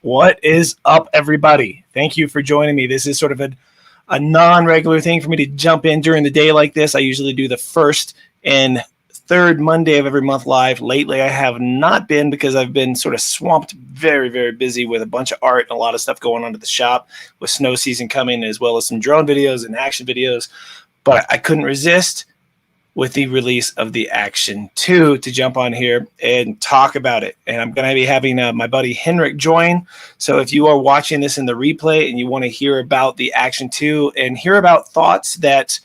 What is up, everybody? Thank you for joining me. This is sort of a non-regular thing for me to jump in during the day like this. I usually do the first and third Monday of every month live. Lately, I have not been because I've been sort of swamped, very, very busy with a bunch of art and a lot of stuff going on at the shop with snow season coming, as well as some drone videos and action videos. But I couldn't resist with the release of the Action 2 to jump on here and talk about it. And I'm going to be having my buddy Henrick join. So if you are watching this in the replay and you want to hear about the Action 2 and hear about thoughts that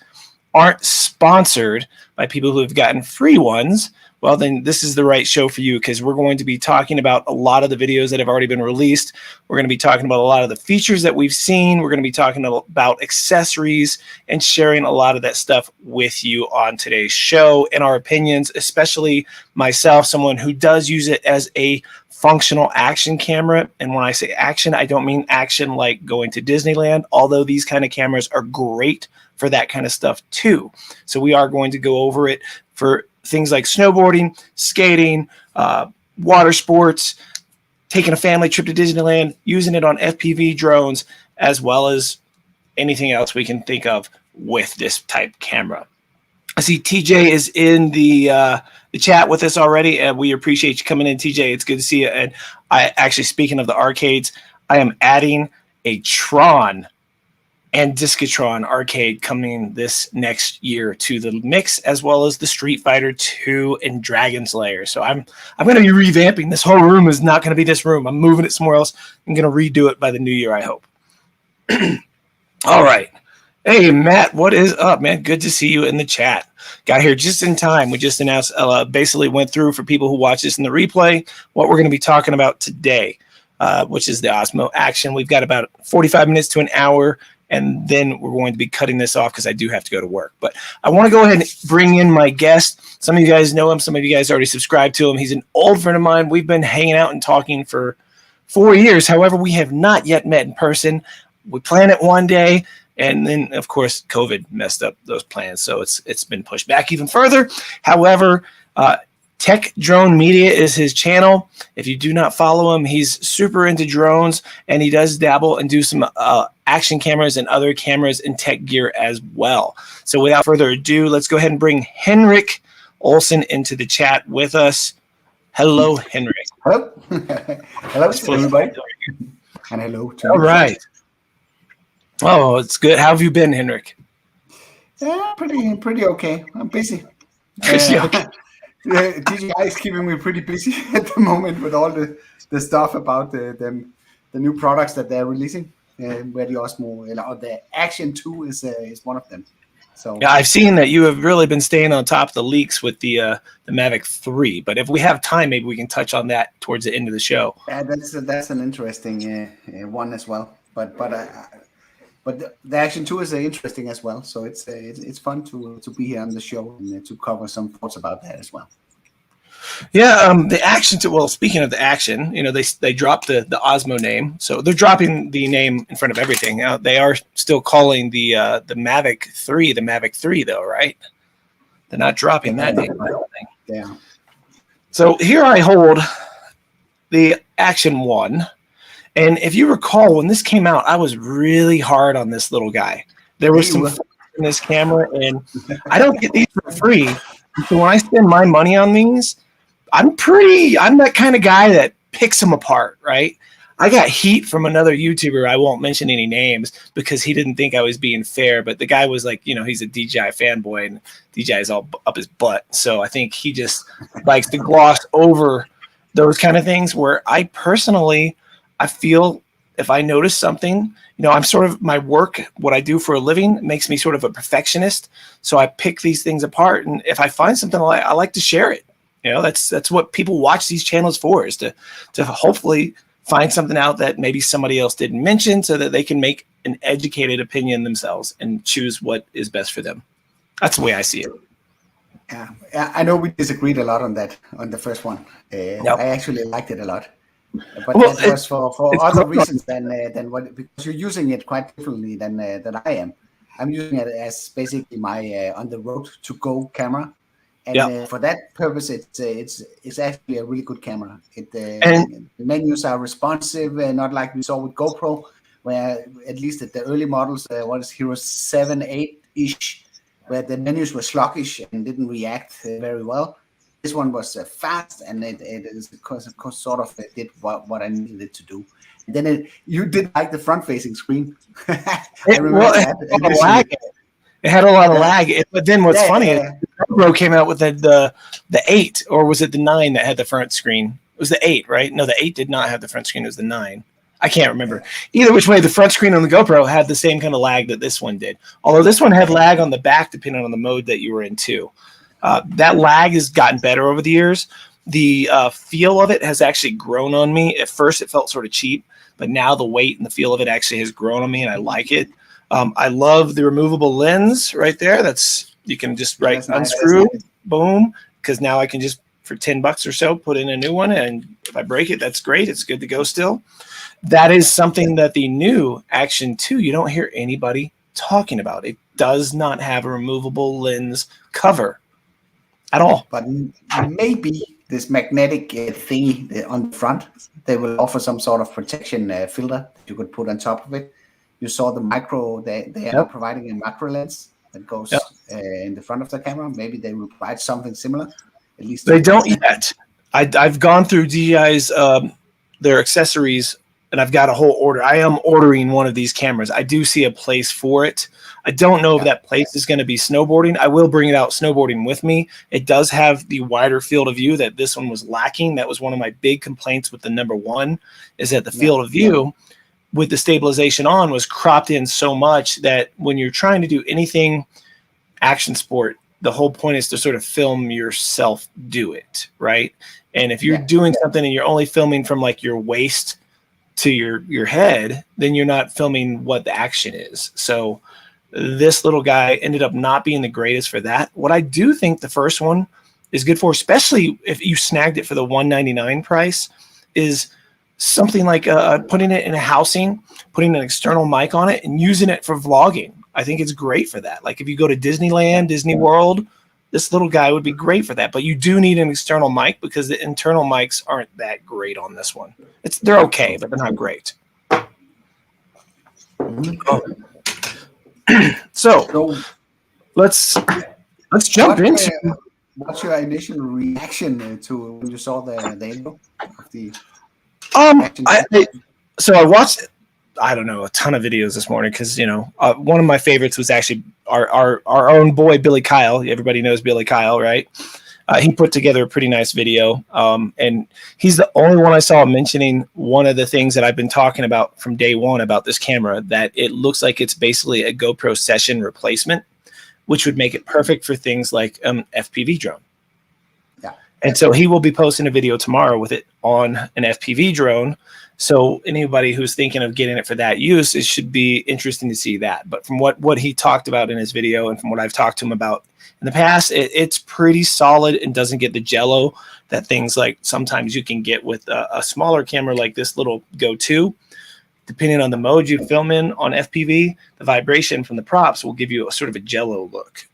aren't sponsored by people who have gotten free ones, well, then this is the right show for you, because we're going to be talking about a lot of the videos that have already been released. We're going to be talking about a lot of the features that we've seen. We're going to be talking about accessories and sharing a lot of that stuff with you on today's show and our opinions, especially myself, someone who does use it as a functional action camera. And when I say action, I don't mean action like going to Disneyland, although these kind of cameras are great for that kind of stuff too. So we are going to go over it for things like snowboarding, skating, water sports, taking a family trip to Disneyland, using it on FPV drones, as well as anything else we can think of with this type camera. I see TJ is in the chat with us already, and we appreciate you coming in, TJ. It's good to see you. And I actually, speaking of the arcades, I am adding a Tron and Discatron arcade coming this next year to the mix, as well as the Street Fighter 2 and Dragon's Lair. So I'm going to be revamping. This whole room is not going to be this room. I'm moving it somewhere else. I'm going to redo it by the new year, I hope. All right. Hey, Matt, what is up, man? Good to see you in the chat. Got here just in time. We just announced, basically went through for people who watch this in the replay, what we're going to be talking about today, which is the Osmo Action. We've got about 45 minutes to an hour, and then we're going to be cutting this off because I do have to go to work. But I want to go ahead and bring in my guest. Some of you guys know him. Some of you guys already subscribed to him. He's an old friend of mine. We've been hanging out and talking for 4 years. However, we have not yet met in person. We plan it one day, and then, of course, COVID messed up those plans. So it's been pushed back even further. However, Tech Drone Media is his channel. If you do not follow him, he's super into drones, and he does dabble and do some action cameras and other cameras and tech gear as well. So without further ado, let's go ahead and bring Henrick Olsen into the chat with us. Hello, Henrick. Hello. Hello, everybody. And hello to you. All right. Oh, it's good. How have you been, Henrick? Yeah, pretty okay. I'm busy. Okay. DJI is keeping me pretty busy at the moment with all the stuff about the new products that they're releasing, where the Osmo or the Action 2 is one of them. So yeah, I've seen that you have really been staying on top of the leaks with the Mavic 3. But if we have time, maybe we can touch on that towards the end of the show. That's an interesting one as well. But the Action 2 is interesting as well, so it's fun to be here on the show and to cover some thoughts about that as well. Yeah, the Action 2. Well, speaking of the Action, they dropped the Osmo name, so they're dropping the name in front of everything. Now they are still calling the Mavic 3 the Mavic 3, though, right? They're not dropping that name, I don't think. Yeah. So here I hold the Action 1. And if you recall, when this came out, I was really hard on this little guy. There was some in this camera, and I don't get these for free. So when I spend my money on these, I'm that kind of guy that picks them apart, right? I got heat from another YouTuber. I won't mention any names because he didn't think I was being fair. But the guy was like, he's a DJI fanboy, and DJI is all up his butt. So I think he just likes to gloss over those kind of things, where I personally, I feel if I notice something, I'm sort of, my work, what I do for a living makes me sort of a perfectionist. So I pick these things apart. And if I find something I like to share it. That's what people watch these channels for, is to hopefully find something out that maybe somebody else didn't mention, so that they can make an educated opinion themselves and choose what is best for them. That's the way I see it. Yeah, I know we disagreed a lot on that, on the first one. Yep. I actually liked it a lot. But that was for other reasons than what, because you're using it quite differently than I am. I'm using it as basically my on the road to go camera, And for that purpose, it's actually a really good camera. And The menus are responsive, not like we saw with GoPro, where at least at the early models, what is Hero 7, 8-ish, where the menus were sluggish and didn't react very well. This one was fast, and it is sort of did what I needed it to do. And then you did like the front-facing screen. I remember that. It had a lot of lag. But then what's funny is GoPro came out with the 8, or was it the 9 that had the front screen? It was the 8, right? No, the 8 did not have the front screen. It was the 9. I can't remember. Either which way, the front screen on the GoPro had the same kind of lag that this one did. Although this one had lag on the back depending on the mode that you were in too. That lag has gotten better over the years. The feel of it has actually grown on me. At first, it felt sort of cheap, but now the weight and the feel of it actually has grown on me, and I like it. I love the removable lens right there. You can just unscrew, boom, because now I can just, for $10 or so, put in a new one, and if I break it, that's great. It's good to go still. That is something that the new Action 2, you don't hear anybody talking about. It does not have a removable lens cover at all. But maybe this magnetic thingy on the front, they will offer some sort of protection filter that you could put on top of it. You saw the micro, they are providing a macro lens that goes in the front of the camera. Maybe they will provide something similar. At least they don't yet. I've gone through DJI's their accessories, and I've got a whole order. I am ordering one of these cameras. I do see a place for it. I don't know if that place is going to be snowboarding. I will bring it out snowboarding with me. It does have the wider field of view that this one was lacking. That was one of my big complaints with the number 1, is that the field of view with the stabilization on was cropped in so much that when you're trying to do anything action sport, the whole point is to sort of film yourself do it, right? And if you're doing something and you're only filming from like your waist to your head, then you're not filming what the action is. So this little guy ended up not being the greatest for that. What I do think the first one is good for, especially if you snagged it for the $199 price, is something like putting it in a housing, putting an external mic on it, and using it for vlogging. I think it's great for that. Like if you go to Disneyland, Disney World, this little guy would be great for that. But you do need an external mic because the internal mics aren't that great on this one. They're okay, but they're not great. So let's jump into. What's your initial reaction to when you saw the intro of the? So I watched, I don't know, a ton of videos this morning because one of my favorites was actually our own boy Billy Kyle. Everybody knows Billy Kyle, right? He put together a pretty nice video, and he's the only one I saw mentioning one of the things that I've been talking about from day one about this camera, that it looks like it's basically a GoPro session replacement, which would make it perfect for things like FPV drone. And so he will be posting a video tomorrow with it on an FPV drone. So anybody who's thinking of getting it for that use, it should be interesting to see that. But from what he talked about in his video and from what I've talked to him about in the past, it's pretty solid and doesn't get the jello that things like sometimes you can get with a smaller camera like this little Go 2. Depending on the mode you film in on FPV, the vibration from the props will give you a sort of a jello look.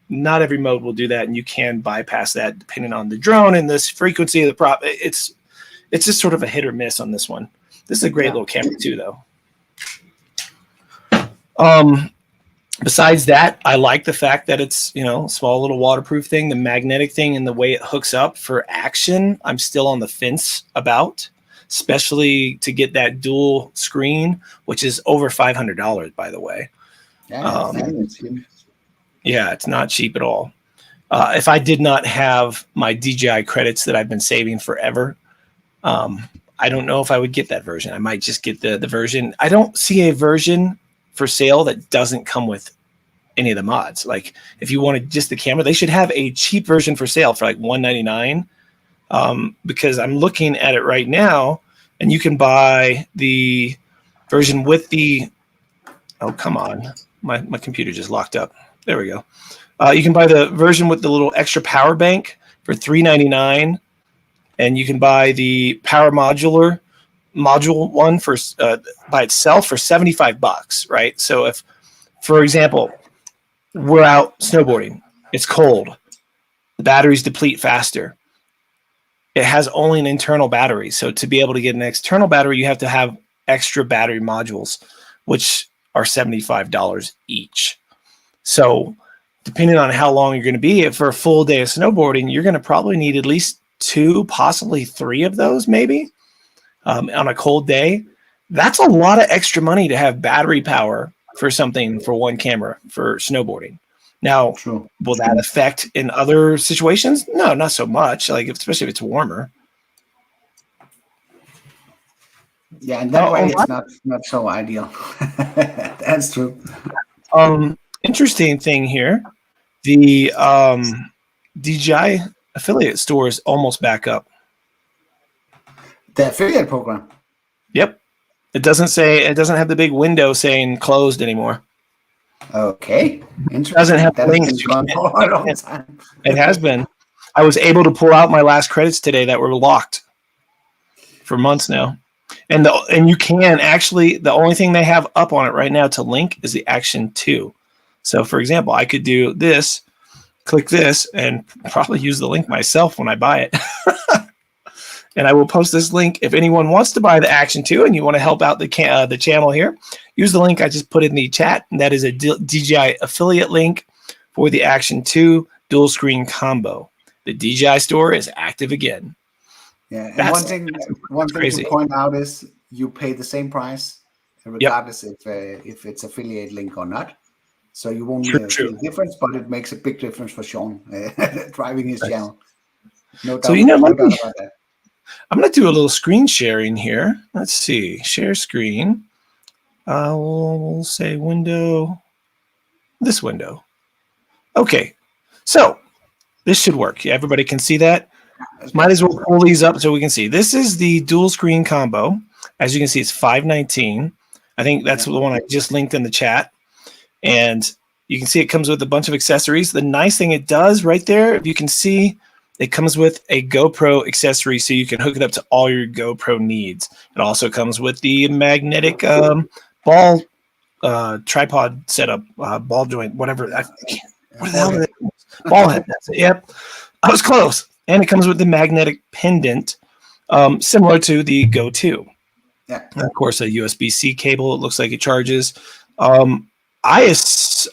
Not every mode will do that, and you can bypass that depending on the drone and this frequency of the prop. It's just sort of a hit or miss on this one. This is a great little camera too, though. Besides that, I like the fact that it's small little waterproof thing, the magnetic thing, and the way it hooks up for action. I'm still on the fence about, especially to get that dual screen, which is over $500, by the way. Yeah, it's not cheap at all. If I did not have my DJI credits that I've been saving forever, I don't know if I would get that version. I might just get the version. I don't see a version for sale that doesn't come with any of the mods. Like if you wanted just the camera, they should have a cheap version for sale for like $199. Because I'm looking at it right now, and you can buy the version with the. Oh, come on, my computer just locked up. There we go. You can buy the version with the little extra power bank for $399, and you can buy the power module one for by itself for $75. Right. So if, for example, we're out snowboarding, it's cold, the batteries deplete faster. It has only an internal battery. So to be able to get an external battery, you have to have extra battery modules, which are $75 each. So depending on how long you're going to be for a full day of snowboarding, you're going to probably need at least 2, possibly 3 of those, maybe on a cold day. That's a lot of extra money to have battery power for something for one camera for snowboarding. Now, will that affect in other situations? No, not so much. Like especially if it's warmer. Yeah, and that way it's not so ideal. That's true. Interesting thing here, the DJI affiliate store is almost back up. The affiliate program. Yep. It doesn't have the big window saying closed anymore. Okay. Interesting. It doesn't have links. It has been. I was able to pull out my last credits today that were locked for months now. And you can actually, the only thing they have up on it right now to link is the Action 2. So for example, I could do this, click this, and probably use the link myself when I buy it. And I will post this link if anyone wants to buy the Action 2 and you want to help out the channel here. Use the link I just put in the chat, and that is a DJI affiliate link for the Action 2 dual screen combo. The DJI store is active again. Yeah, and one thing to point out is you pay the same price regardless if it's affiliate link or not. So you won't feel the difference, but it makes a big difference for Sean driving his channel. No doubt, no doubt about that. I'm going to do a little screen sharing here. Let's see. Share screen. We'll say window. This window. Okay. So this should work. Yeah, everybody can see that. Might as well pull these up so we can see. This is the dual screen combo. As you can see, it's $519. I think that's the one I just linked in the chat. And you can see it comes with a bunch of accessories. The nice thing it does right there, if you can see, it comes with a GoPro accessory, so you can hook it up to all your GoPro needs. It also comes with the magnetic ball tripod setup, ball joint, whatever. What the hell is it? Ball head. That's it. Yep, I was close. And it comes with the magnetic pendant, similar to the Go 2. Yeah. And of course, a USB-C cable. It looks like it charges. I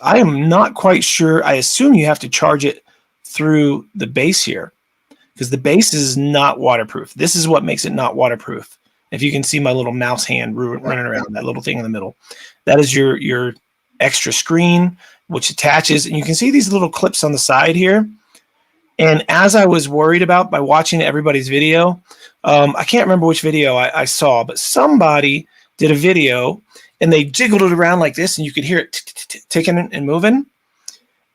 am not quite sure. I assume you have to charge it through the base here, because the base is not waterproof. This is what makes it not waterproof. If you can see my little mouse hand running around, that little thing in the middle, that is your extra screen, which attaches, and you can see these little clips on the side here. And as I was worried about by watching everybody's video, I can't remember which video I saw, but somebody did a video and they jiggled it around like this, and you could hear it ticking and moving.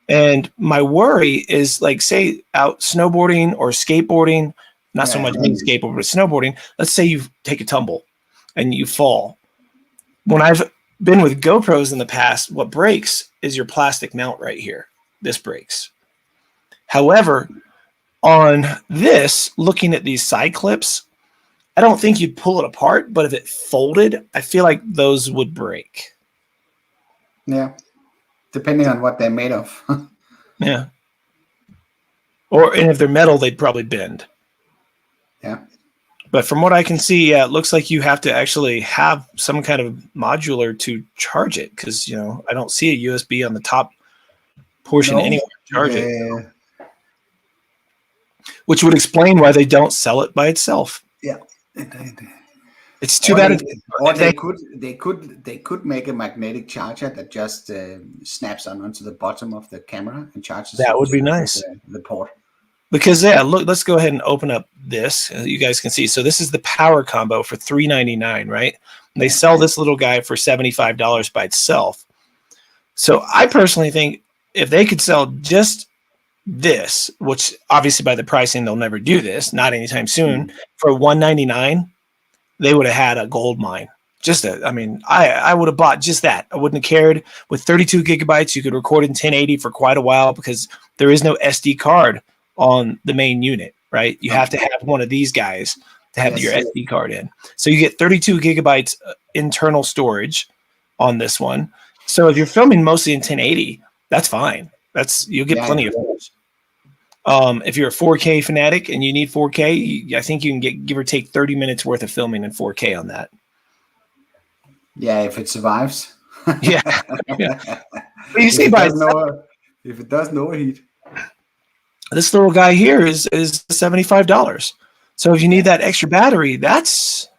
And my worry is, like, say out snowboarding or skateboarding, not so much skateboarding, but snowboarding. Let's say you take a tumble and you fall. When I've been with GoPros in the past, what breaks is your plastic mount right here. This breaks. However, on this, looking at these side clips, I don't think you'd pull it apart, but if it folded, I feel like those would break. Yeah. Depending on what they're made of. Yeah. And if they're metal, they'd probably bend. Yeah. But from what I can see, it looks like you have to actually have some kind of modular to charge it, because, I don't see a USB on the top portion anywhere to charge it. Which would explain why they don't sell it by itself. Yeah. It's too bad. They could make a magnetic charger that just snaps onto the bottom of the camera and charges. That would be nice. The port. Because look, let's go ahead and open up this. You guys can see. So this is the power combo for $399, right? And they sell this little guy for $75 by itself. So I personally think if they could sell just this, which obviously by the pricing they'll never do this, not anytime soon, for $199. They would have had a gold mine. I would have bought just that. I wouldn't have cared. With 32 gigabytes, you could record in 1080 for quite a while, because there is no SD card on the main unit, right? You have to have one of these guys to have your SD card in. So you get 32 gigabytes internal storage on this one. So if you're filming mostly in 1080, that's fine. You'll get plenty of footage. If you're a 4K fanatic and you need 4K, I think you can get give or take 30 minutes worth of filming in 4K on that. Yeah, if it survives. Yeah. Yeah. But you if see, it by doesn't overheat. this little guy here is $75. So if you need that extra battery, that's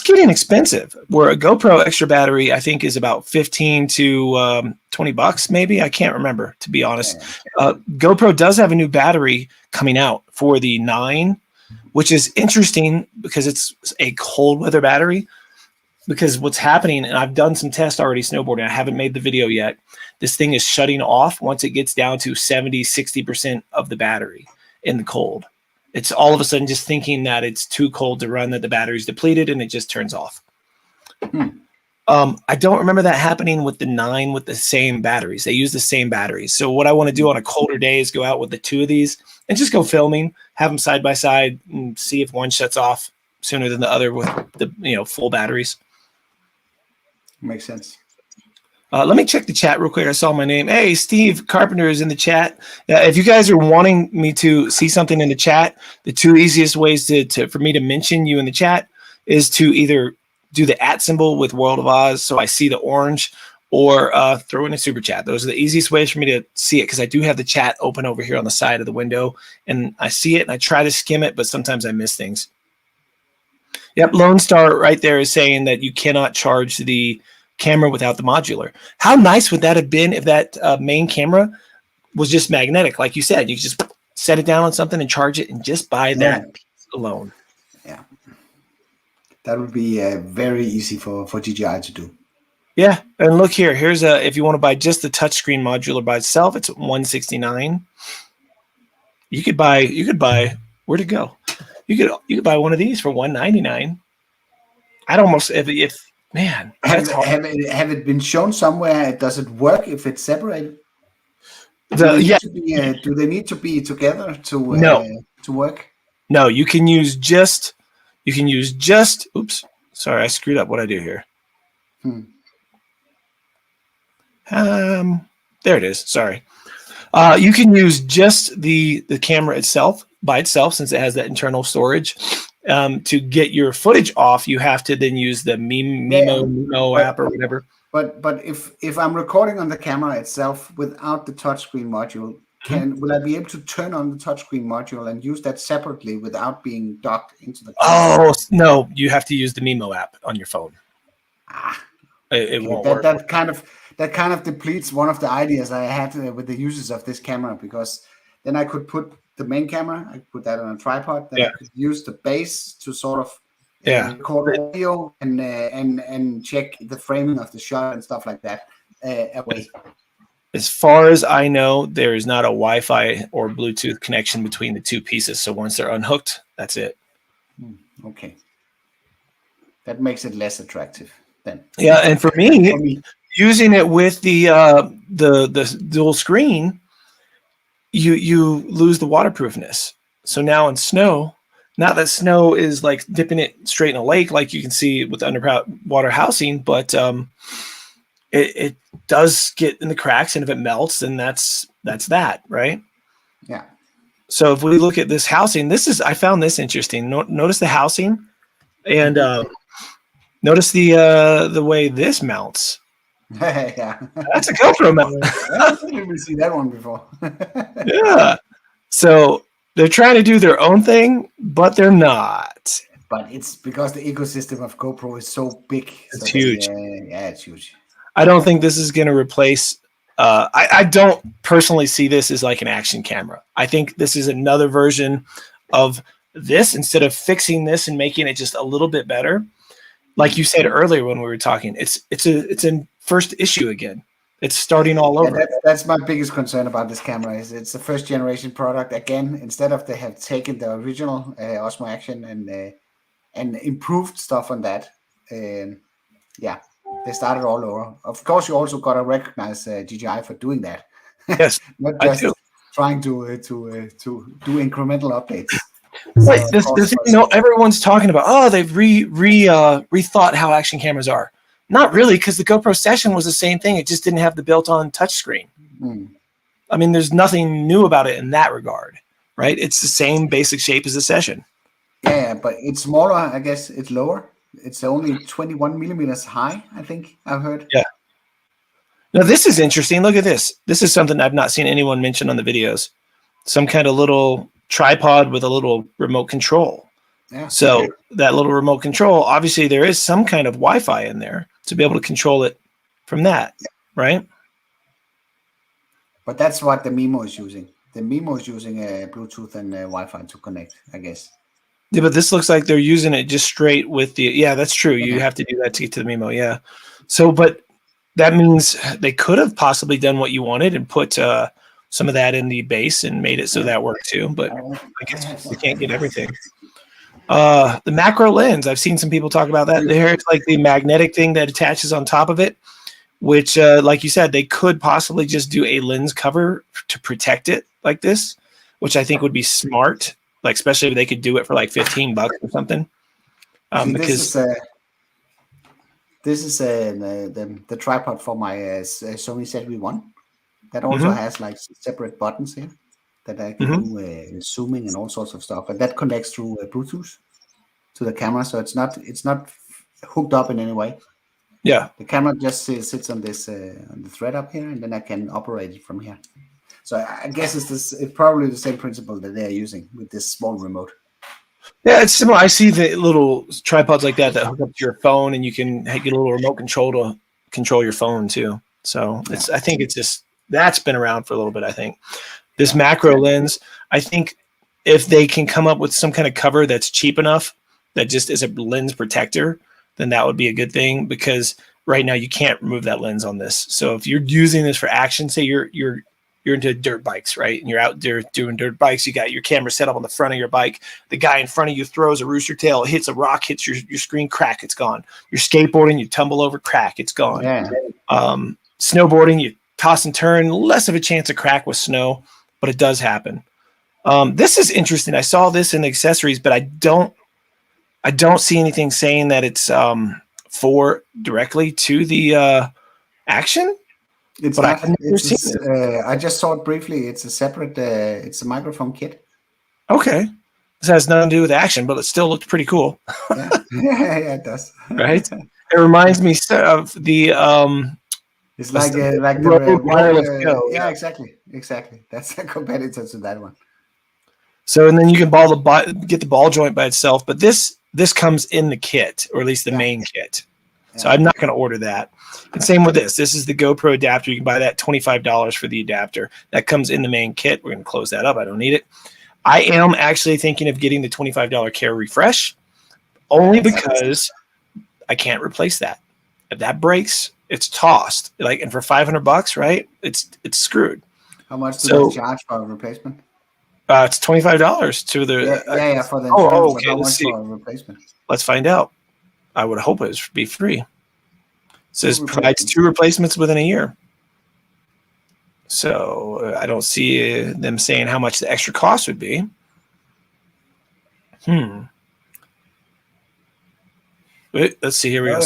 getting expensive. Where a GoPro extra battery, I think, is about 15 to $20, maybe. I can't remember, to be honest. GoPro does have a new battery coming out for the 9, which is interesting because it's a cold weather battery. Because what's happening, and I've done some tests already snowboarding, I haven't made the video yet. This thing is shutting off once it gets down to 70, 60% of the battery in the cold. It's all of a sudden just thinking that it's too cold to run, that the battery's depleted, and it just turns off. I don't remember that happening with the 9 with the same batteries. They use the same batteries. So what I want to do on a colder day is go out with the 2 of these and just go filming, have them side by side, and see if one shuts off sooner than the other with the full batteries. Makes sense. Let me check the chat real quick. I saw my name. Hey, Steve Carpenter is in the chat. If you guys are wanting me to see something in the chat, the 2 easiest ways for me to mention you in the chat is to either do the @ symbol with World of Oz, so I see the orange, or throw in a super chat. Those are the easiest ways for me to see it, because I do have the chat open over here on the side of the window, and I see it, and I try to skim it, but sometimes I miss things. Yep, Lone Star right there is saying that you cannot charge the camera without the modular. How nice would that have been if that main camera was just magnetic? Like you said, you just set it down on something and charge it and just buy that piece alone. Yeah. That would be very easy for DJI to do. Yeah, and look here. Here's if you want to buy just the touchscreen modular by itself, it's $169. You could buy where'd it go? You could buy one of these for $199. I'd almost if man. Have it been shown somewhere? Does it work if it's separated? Do they need to be together to work? No, you can use just. Oops, sorry, I screwed up what I do here. There it is. Sorry. You can use just the camera itself by itself, since it has that internal storage. To get your footage off, you have to then use the Mimo app or whatever. But if I'm recording on the camera itself without the touchscreen module, will I be able to turn on the touchscreen module and use that separately without being docked into the camera? Oh no, you have to use the Mimo app on your phone. It won't work. That kind of depletes one of the ideas I had with the uses of this camera, because then I could put the main camera, I put that on a tripod, then I could use the base to sort of record audio and check the framing of the shot and stuff like that away. As far as I know, there is not a Wi-Fi or Bluetooth connection between the 2 pieces. So once they're unhooked, that's it. Okay. That makes it less attractive then. Yeah, and for me, using it with the dual screen, you lose the waterproofness. So now in snow, not that snow is like dipping it straight in a lake like you can see with underwater housing, but it does get in the cracks, and if it melts, then that's that, right? Yeah. So if we look at this housing, I found this interesting. Notice the housing, and notice the way this mounts. Yeah, that's a GoPro mount. I didn't see that one before. Yeah. So they're trying to do their own thing, but they're not. But it's because the ecosystem of GoPro is so big. It's huge. It's huge. I don't think this is going to replace. I don't personally see this as like an action camera. I think this is another version of this. Instead of fixing this and making it just a little bit better, like you said earlier when we were talking, it's a first issue again. It's starting all over. Yeah, that's my biggest concern about this camera. Is it's a first generation product again. Instead of they have taken the original Osmo Action and improved stuff on that. They started all over. Of course, you also got to recognize DJI for doing that. Yes, not just trying to do incremental updates. Right. This everyone's talking about. They've rethought how action cameras are. Not really, because the GoPro Session was the same thing. It just didn't have the built-on touchscreen. I mean, there's nothing new about it in that regard, right? It's the same basic shape as the Session. Yeah, but it's smaller. I guess it's lower. It's only 21 millimeters high, I think I've heard. Yeah. Now, this is interesting. Look at this. This is something I've not seen anyone mention on the videos. Some kind of little tripod with a little remote control. Yeah. So that little remote control, obviously there is some kind of Wi-Fi in there to be able to control it from that, right? But that's what the Mimo is using. The Mimo is using Bluetooth and Wi-Fi to connect, I guess. Yeah, but this looks like they're using it just straight with the, yeah, that's true. You have to do that to get to the Mimo, yeah. So, but that means they could have possibly done what you wanted and put some of that in the base and made it so that worked too, but I guess we can't get everything. The macro lens, I've seen some people talk about that. There's like the magnetic thing that attaches on top of it, which, like you said, they could possibly just do a lens cover to protect it like this, which I think would be smart. Like, especially if they could do it for like $15 or something. Because this is the tripod for my Sony ZV-1 that also has like separate buttons here that I can do zooming and all sorts of stuff, and that connects through Bluetooth to the camera, so it's not hooked up in any way. Yeah, the camera just sits on this on the thread up here, and then I can operate it from here. So I guess it's probably the same principle that they're using with this small remote. Yeah, it's similar. I see the little tripods like that hook up to your phone, and you can get a little remote control to control your phone too. So I think it's just, that's been around for a little bit. I think this macro lens, I think if they can come up with some kind of cover that's cheap enough that just is a lens protector, then that would be a good thing, because right now you can't remove that lens on this. So if you're using this for action, say you're into dirt bikes, right? And you're out there doing dirt bikes. You got your camera set up on the front of your bike. The guy in front of you throws a rooster tail, hits a rock, hits your screen, crack, it's gone. You're skateboarding, you tumble over, crack, it's gone. Yeah. Snowboarding, you toss and turn, less of a chance of crack with snow, but it does happen. This is interesting. I saw this in the accessories, but I don't see anything saying that it's for directly to the action. It's but not. I just saw it briefly. It's a separate. It's a microphone kit. Okay, this has nothing to do with action, but it still looked pretty cool. Yeah, yeah, it does. Right. It reminds me of the. It's like the wireless Go. Yeah, exactly. That's a competitor to that one. So, and then you can get the ball joint by itself, but this comes in the kit, or at least the main kit. So I'm not going to order that. And same with this. This is the GoPro adapter. You can buy that $25 for the adapter. That comes in the main kit. We're going to close that up. I don't need it. I am actually thinking of getting the $25 Care Refresh, only because I can't replace that. If that breaks, it's tossed. Like, and for $500, right? It's screwed. How much do they charge for a replacement? It's $25 to the. Yeah, for the. Okay. How Let's much see. for a replacement? Let's find out. I would hope it would be free. It says provides 2 replacements within a year. So I don't see them saying how much the extra cost would be. Wait, let's see. Here we go.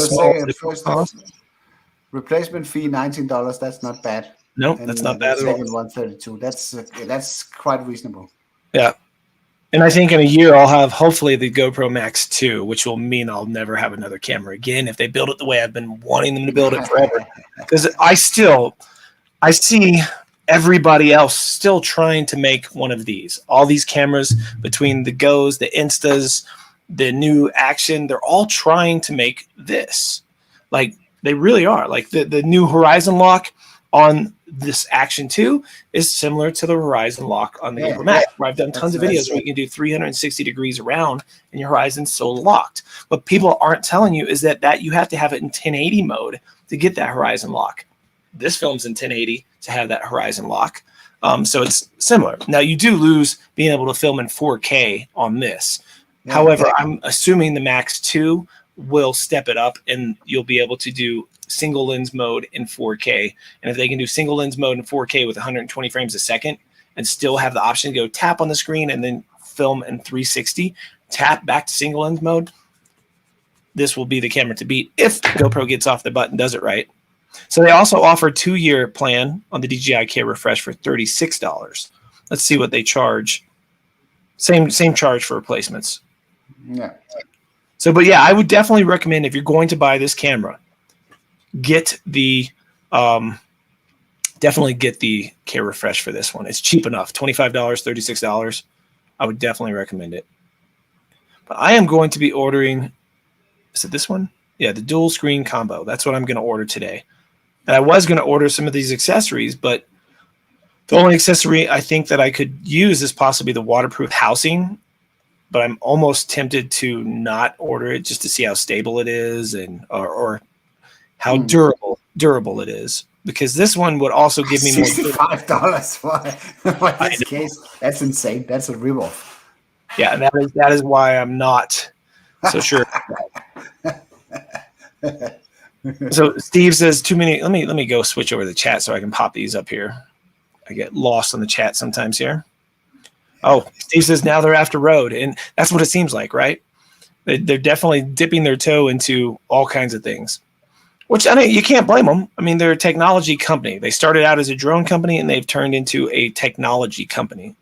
Replacement fee $19. That's not bad. No, that's not bad at all. $132. That's quite reasonable. Yeah. And I think in a year I'll have hopefully the GoPro Max 2, which will mean I'll never have another camera again if they build it the way I've been wanting them to build it forever. Because I see everybody else still trying to make one of these. All these cameras, between the Go's, the Instas, the new Action, they're all trying to make this. Like, they really are. Like the new Horizon Lock on this Action 2 is similar to the Horizon Lock on the GoPro Max, where I've done tons of videos where you can do 360 degrees around and your horizon's still locked. What people aren't telling you is that you have to have it in 1080 mode to get that Horizon Lock. This film's in 1080 to have that Horizon Lock. So it's similar. Now, you do lose being able to film in 4K on this. Yeah, however, I'm assuming the Max 2 will step it up and you'll be able to do single lens mode in 4K. And if they can do single lens mode in 4K with 120 frames a second and still have the option to go tap on the screen and then film in 360, tap back to single lens mode, this will be the camera to beat if GoPro gets off the butt and does it right. So they also offer a 2-year plan on the DJI K Refresh for $36. Let's see what they charge. Same charge for replacements. Yeah. So, but yeah, I would definitely recommend if you're going to buy this camera, get the definitely get the K Refresh for this one. It's cheap enough, $25, $36. I would definitely recommend it. But I am going to be ordering. Is it this one? Yeah, the dual screen combo. That's what I'm going to order today. And I was going to order some of these accessories, but the only accessory I think that I could use is possibly the waterproof housing. But I'm almost tempted to not order it just to see how stable it is and or how durable it is. Because this one would also give me more. $65 for this case. That's insane. That's a ripoff. Yeah, and that is why I'm not so sure. So Steve says too many. Let me go switch over the chat so I can pop these up here. I get lost on the chat sometimes here. Oh, Steve says now they're after road, and that's what it seems like, right? They're definitely dipping their toe into all kinds of things, which I mean you can't blame them. I mean they're a technology company. They started out as a drone company, and they've turned into a technology company.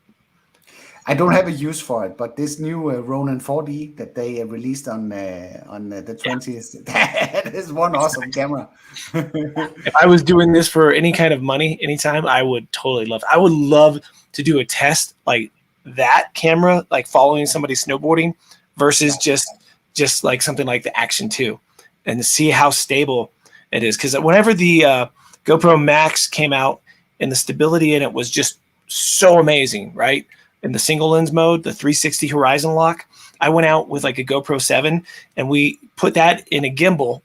I don't have a use for it, but this new Ronin 4D that they released on the 20th, that is one awesome camera. If I was doing this for any kind of money, anytime, I would totally love it. I would love to do a test like that camera, like following somebody snowboarding versus just like something like the Action 2 and to see how stable it is. Because whenever the GoPro Max came out and the stability in it was just so amazing, right? In the single lens mode, the 360 horizon lock, I went out with like a GoPro 7 and we put that in a gimbal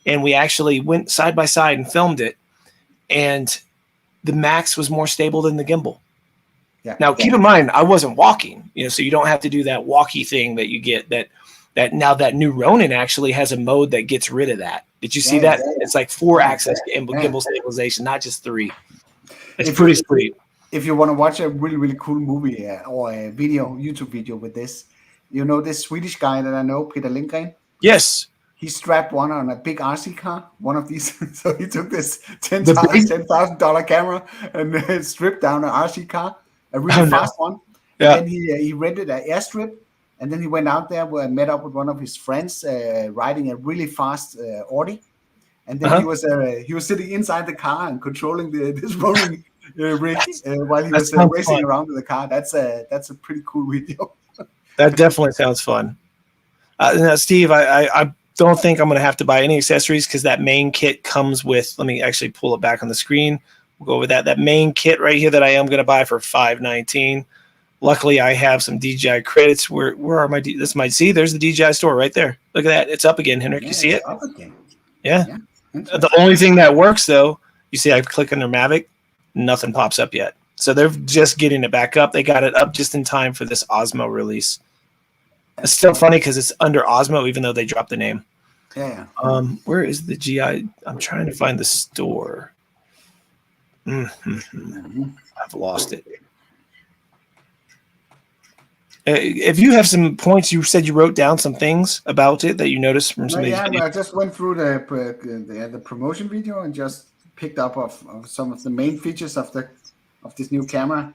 and we actually went side by side and filmed it. And the Max was more stable than the gimbal. Yeah. Now, keep in mind, I wasn't walking, so you don't have to do that walkie thing that you get that now that new Ronin actually has a mode that gets rid of that. Did you see that? It's like 4-axis gimbal stabilization, not just 3. It's pretty sweet. If you want to watch a really, really cool movie or a YouTube video with this, this Swedish guy that I know, Peter Lindgren? Yes. He strapped one on a big RC car, one of these. So he took this $10,000 camera and stripped down an RC car, a really fast one. Yeah. And then he rented an airstrip, and then he went out there and met up with one of his friends riding a really fast Audi. And then he was sitting inside the car and controlling this rolling rig while he was racing around with the car. That's a pretty cool video. That definitely sounds fun. Now, Steve, I don't think I'm going to have to buy any accessories because that main kit comes with. Let me actually pull it back on the screen. We'll go over that. That main kit right here that I am going to buy for $519. Luckily, I have some DJI credits. Where are my? See, there's the DJI store right there. Look at that. It's up again, Henrick. You see it? Up again. Yeah. The only thing that works though, you see, I click on their Mavic. Nothing pops up yet. So they're just getting it back up. They got it up just in time for this Osmo release. It's still funny because it's under Osmo, even though they dropped the name. Yeah. Where is the GI? I'm trying to find the store. I've lost it. If you have some points, you said you wrote down some things about it that you noticed from some of these videos. I just went through the promotion video and just picked up of some of the main features of this new camera.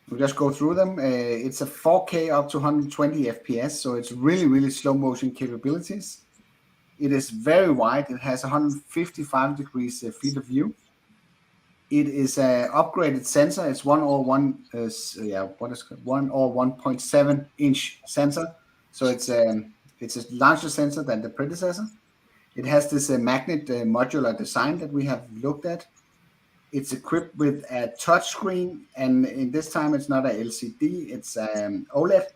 We'll just go through them. It's a 4K up to 120 FPS, so it's really, really slow motion capabilities. It is very wide. It has 155 degrees field of view. It is an upgraded sensor. It's 1 or 1.7 inch sensor. So it's a larger sensor than the predecessor. It has this magnet modular design that we have looked at. It's equipped with a touch screen, and in this time it's not a LCD, it's OLED.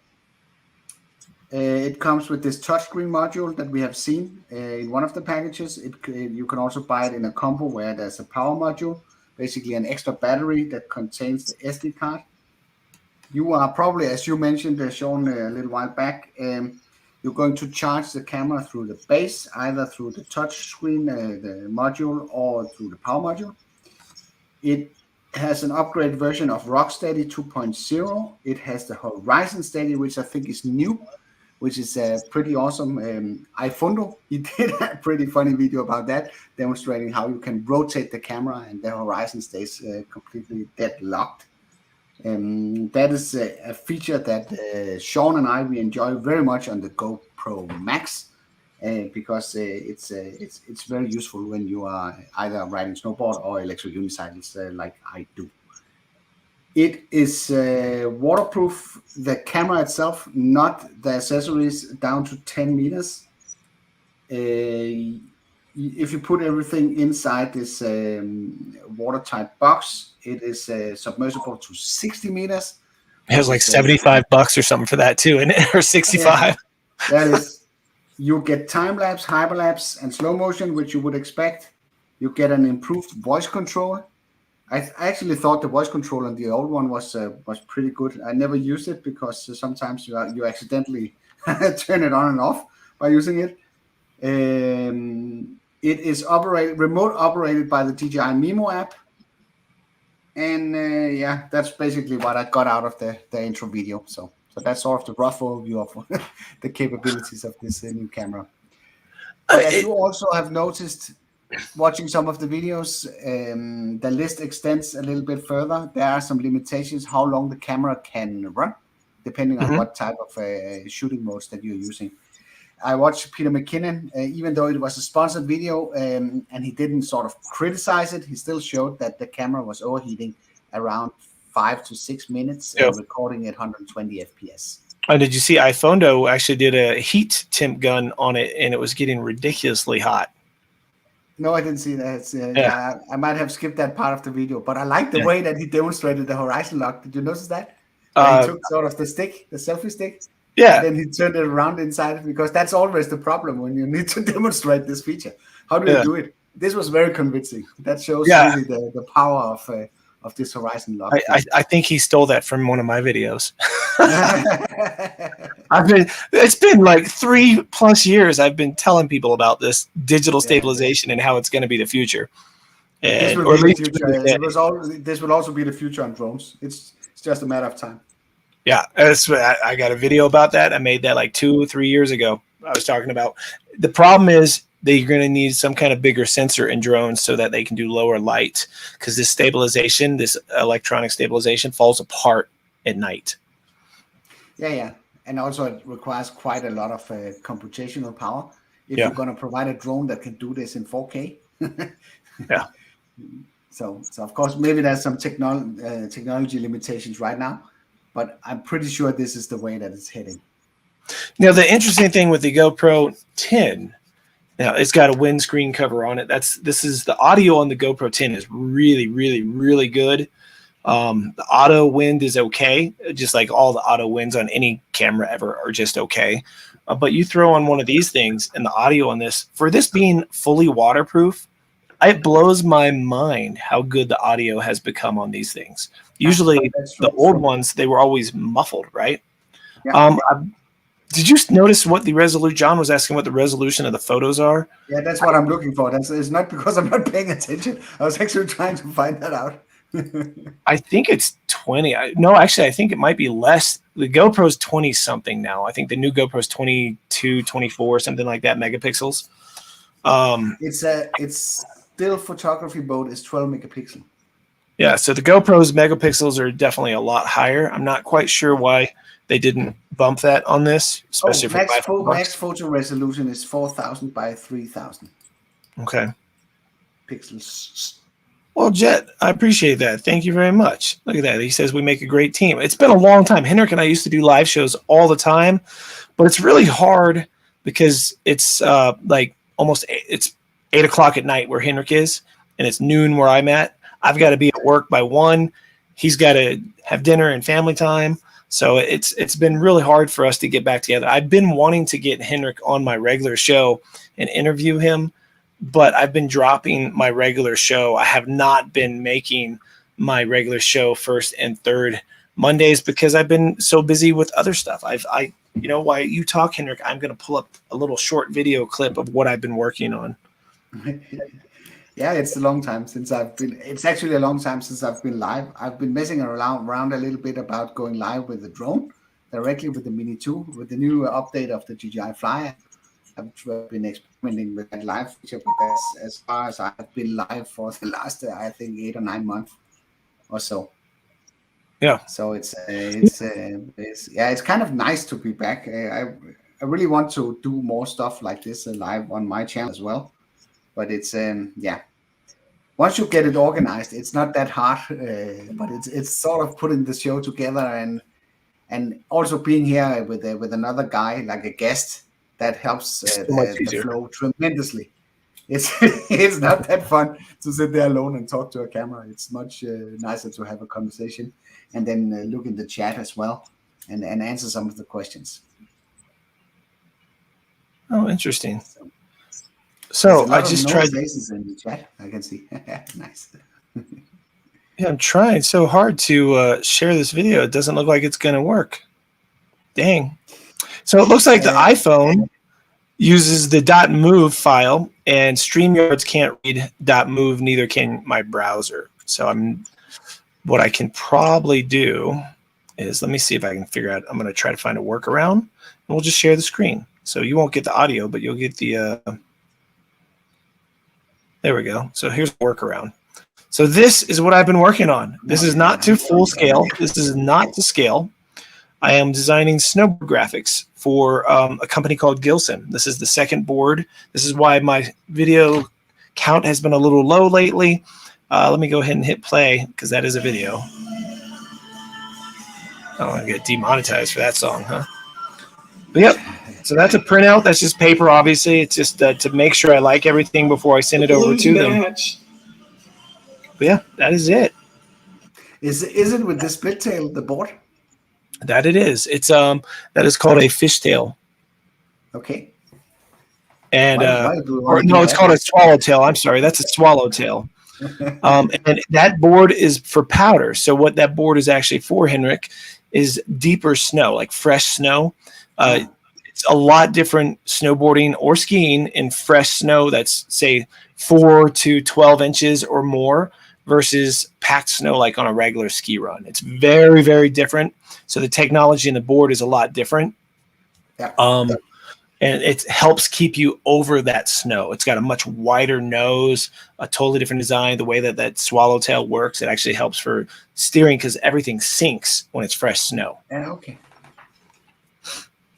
It comes with this touchscreen module that we have seen in one of the packages. You can also buy it in a combo where there's a power module, basically an extra battery that contains the SD card. You are probably, as you mentioned, Sean, a little while back, you're going to charge the camera through the base, either through the touch screen, the module, or through the power module. It has an upgraded version of Rocksteady 2.0. It has the Horizon Steady, which I think is new. which is pretty awesome. iPhoto, he did a pretty funny video about that, demonstrating how you can rotate the camera and the horizon stays completely deadlocked. That is a feature that Sean and we enjoy very much on the GoPro Max, because it's very useful when you are either riding snowboard or electric unicycles like I do. It is waterproof, the camera itself, not the accessories, down to 10 meters. If you put everything inside this watertight box, it is submersible to 60 meters. It has like $75 or something for that too, or 65. Yeah, that is. You get time lapse, hyperlapse, and slow motion, which you would expect. You get an improved voice control. I actually thought the voice control on the old one was pretty good. I never used it because sometimes you accidentally turn it on and off by using it. It is remote operated by the DJI Mimo app. And yeah, that's basically what I got out of the intro video. So that's sort of the rough overview of the capabilities of this new camera. But as you also have noticed, watching some of the videos, the list extends a little bit further. There are some limitations how long the camera can run, depending on what type of shooting modes that you're using. I watched Peter McKinnon, even though it was a sponsored video, and he didn't sort of criticize it, he still showed that the camera was overheating around 5 to 6 minutes, recording at 120 FPS. Oh, did you see iPhoto actually did a heat temp gun on it, and it was getting ridiculously hot? No, I didn't see that. I might have skipped that part of the video, but I like the way that he demonstrated the horizon lock. Did you notice that? He took sort of the selfie stick. Yeah. And then he turned it around inside, because that's always the problem when you need to demonstrate this feature. How do you do it? This was very convincing. That shows really the power of this horizon lock. I think he stole that from one of my videos. It's been like 3+ years I've been telling people about this digital stabilization and how it's going to be the future. This will be the future. This will also be the future on drones. It's just a matter of time. Yeah, I got a video about that. I made that like 2 or 3 years ago. I was talking about the problem is that you're going to need some kind of bigger sensor in drones so that they can do lower light, because this stabilization, this electronic stabilization, falls apart at night. Yeah. And also it requires quite a lot of computational power if you're going to provide a drone that can do this in 4K. Yeah. So of course, maybe there's some technology limitations right now, but I'm pretty sure this is the way that it's heading. Now, the interesting thing with the GoPro 10, now it's got a windscreen cover on it. This is the audio on the GoPro 10 is really, really, really good. The auto wind is okay, just like all the auto winds on any camera ever are just okay. But you throw on one of these things, and the audio on this, for this being fully waterproof, it blows my mind how good the audio has become on these things. Usually, the old ones, they were always muffled, right? Yeah. Did you notice what the resolution? John was asking what the resolution of the photos are. Yeah, that's what I'm looking for. It's not because I'm not paying attention. I was actually trying to find that out. I think it's 20. No, actually, I think it might be less. The GoPro's 20 something now. I think the new GoPro's 22, 24, something like that megapixels. It's still photography mode is 12 megapixel. Yeah, so the GoPro's megapixels are definitely a lot higher. I'm not quite sure why they didn't bump that on this, especially for max photo resolution is 4,000 by 3,000. Okay. Pixels. Well, Jet, I appreciate that. Thank you very much. Look at that. He says we make a great team. It's been a long time. Henrick and I used to do live shows all the time, but it's really hard because it's it's 8 o'clock at night where Henrick is, and it's noon where I'm at. I've got to be at work by 1. He's got to have dinner and family time. So it's been really hard for us to get back together. I've been wanting to get Henrick on my regular show and interview him, but I've been dropping my regular show. I have not been making my regular show first and third Mondays because I've been so busy with other stuff. While you talk, Henrick, I'm going to pull up a little short video clip of what I've been working on. Yeah, it's a long time since it's actually a long time since I've been live. I've been messing around a little bit about going live with the drone. directly with the Mini 2 with the new update of the DJI Fly. I've been experimenting with that live feature, but that's as far as I've been live for the last, I think, 8 or 9 months or so. Yeah. So it's kind of nice to be back. I really want to do more stuff like this live on my channel as well. But it's once you get it organized, it's not that hard. But it's sort of putting the show together and also being here with another guy, like a guest, that helps the flow tremendously. It's not that fun to sit there alone and talk to a camera. It's much nicer to have a conversation and then look in the chat as well and answer some of the questions. Oh, interesting. So I just tried faces in the chat. I can see. Nice. Yeah, I'm trying so hard to share this video. It doesn't look like it's going to work. Dang. So it looks like the iPhone uses the .move file, and StreamYards can't read .move, neither can my browser. So what I can probably do is, let me see if I can figure out, I'm going to try to find a workaround, and we'll just share the screen. So you won't get the audio, but you'll get the, there we go. So here's the workaround. So this is what I've been working on. This is not to full scale. This is not to scale. I am designing snowboard graphics for a company called Gilson. This is the second board. This is why my video count has been a little low lately. Let me go ahead and hit play because that is a video. Oh, I get demonetized for that song, huh? But yep. So that's a printout. That's just paper, obviously. It's just to make sure I like everything before I send it over to them. But yeah, that is it. Is it with the split tail, the board? That it is. It's that is called a fishtail. Okay. And no, it's called a swallowtail. I'm sorry, that's a swallowtail. And that board is for powder. So what that board is actually for, Henrick, is deeper snow, like fresh snow. It's a lot different snowboarding or skiing in fresh snow that's, say, 4 to 12 inches or more versus packed snow like on a regular ski run. It's very, very different. So the technology in the board is a lot different. Yeah. And it helps keep you over that snow. It's got a much wider nose, a totally different design. The way that swallowtail works, it actually helps for steering because everything sinks when it's fresh snow. Yeah, okay.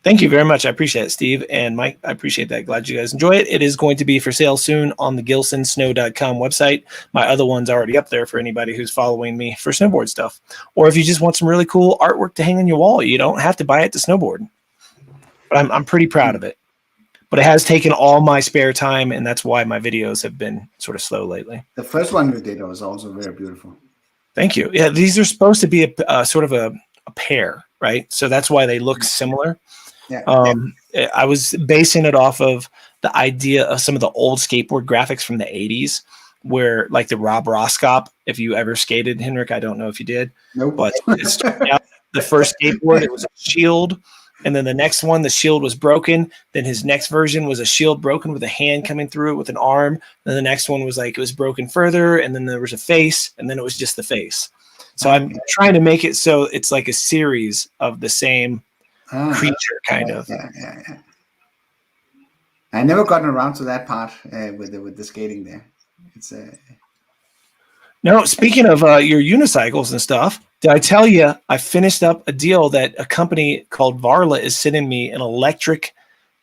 Thank you very much. I appreciate it, Steve and Mike. I appreciate that. Glad you guys enjoy it. It is going to be for sale soon on the gilsonsnow.com website. My other one's already up there for anybody who's following me for snowboard stuff. Or if you just want some really cool artwork to hang on your wall, you don't have to buy it to snowboard. But I'm pretty proud of it. But it has taken all my spare time, and that's why my videos have been sort of slow lately. The first one we did was also very beautiful. Thank you. Yeah, these are supposed to be a sort of a pair, right? So that's why they look similar. Yeah. I was basing it off of the idea of some of the old skateboard graphics from the 80s, where like the Rob Roscop, if you ever skated, Henrick, I don't know if you did. Nope. But it started out, the first skateboard, it was a shield. And then the next one, the shield was broken. Then his next version was a shield broken with a hand coming through it with an arm. Then the next one was like it was broken further. And then there was a face. And then it was just the face. So I'm trying to make it so it's like a series of the same creature, kind of. Yeah. I never gotten around to that part with the skating there. It's No, speaking of your unicycles and stuff, did I tell you I finished up a deal that a company called Varla is sending me an electric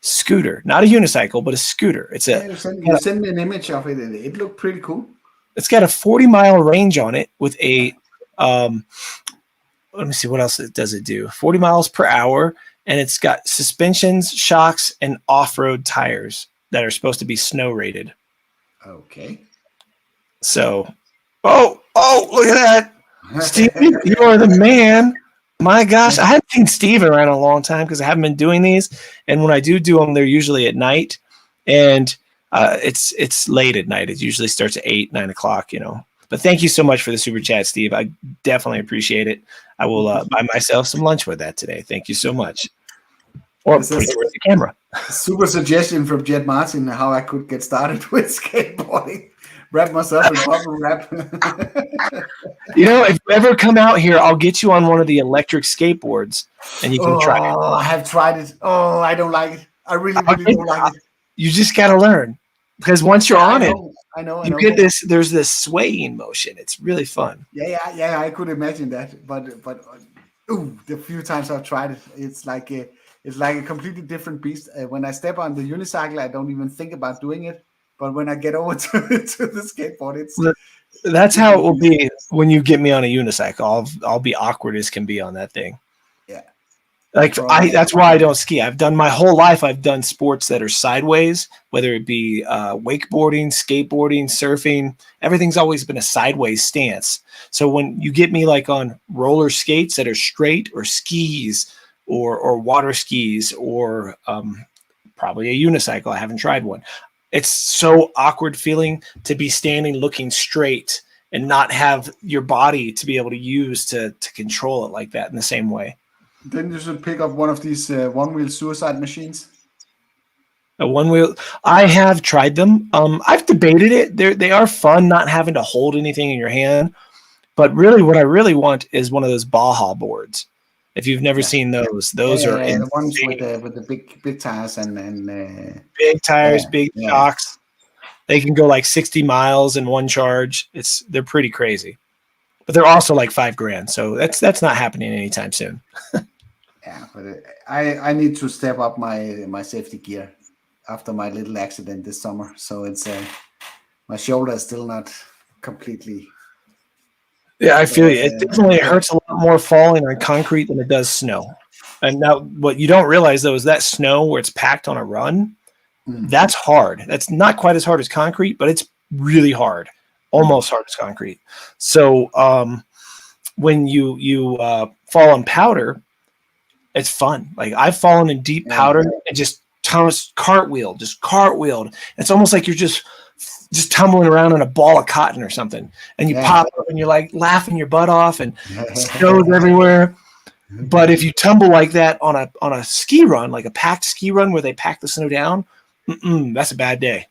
scooter, not a unicycle, but a scooter. It's you send me an image of it. It looked pretty cool. It's got a 40-mile range on it with a let me see what else does it do. 40 miles per hour, and it's got suspensions, shocks, and off-road tires that are supposed to be snow rated. Okay. So, oh, look at that. Steve, you are the man. My gosh, I haven't seen Steve around in a long time because I haven't been doing these. And when I do them, they're usually at night. And it's late at night. It usually starts at 8, 9 o'clock, you know. But thank you so much for the super chat, Steve. I definitely appreciate it. I will buy myself some lunch with that today. Thank you so much. Or put it with the camera. Super suggestion from Jet Martin how I could get started with skateboarding. wrap myself in bubble wrap. You know, if you ever come out here, I'll get you on one of the electric skateboards, and you can try it. I have tried it. Oh, I don't like it. I really don't like it. You just got to learn, because once you're on it, I know. you get this. There's this swaying motion. It's really fun. Yeah. I could imagine that, but the few times I've tried it, it's like a completely different beast. When I step on the unicycle, I don't even think about doing it. But when I get over to the skateboard, that's how it will be when you get me on a unicycle. I'll be awkward as can be on that thing. Yeah. Like that's why I don't ski. I've done my whole life. I've done sports that are sideways, whether it be wakeboarding, skateboarding, surfing. Everything's always been a sideways stance. So when you get me like on roller skates that are straight, or skis, or water skis, or probably a unicycle, I haven't tried one. It's so awkward feeling to be standing looking straight and not have your body to be able to use to control it like that in the same way. Then you should pick up one of these one-wheel suicide machines. A one-wheel. I have tried them. I've debated it. They are fun, not having to hold anything in your hand. But really, what I really want is one of those Baja boards. If you've never seen those are the ones with the big tires and big tires, big shocks. They can go like 60 miles in one charge. They're pretty crazy, but they're also like $5,000. So that's not happening anytime soon. Yeah, but I need to step up my safety gear after my little accident this summer. So it's my shoulder is still not completely. Yeah, I feel you. It definitely hurts a lot more falling on concrete than it does snow. And now what you don't realize, though, is that snow where it's packed on a run, that's hard. That's not quite as hard as concrete, but it's really hard, almost hard as concrete. So when you fall on powder, it's fun. Like I've fallen in deep powder and just cartwheeled. It's almost like you're just tumbling around in a ball of cotton or something, and you pop up and you're like laughing your butt off, and snow's everywhere. But if you tumble like that on a ski run, like a packed ski run where they pack the snow down, that's a bad day.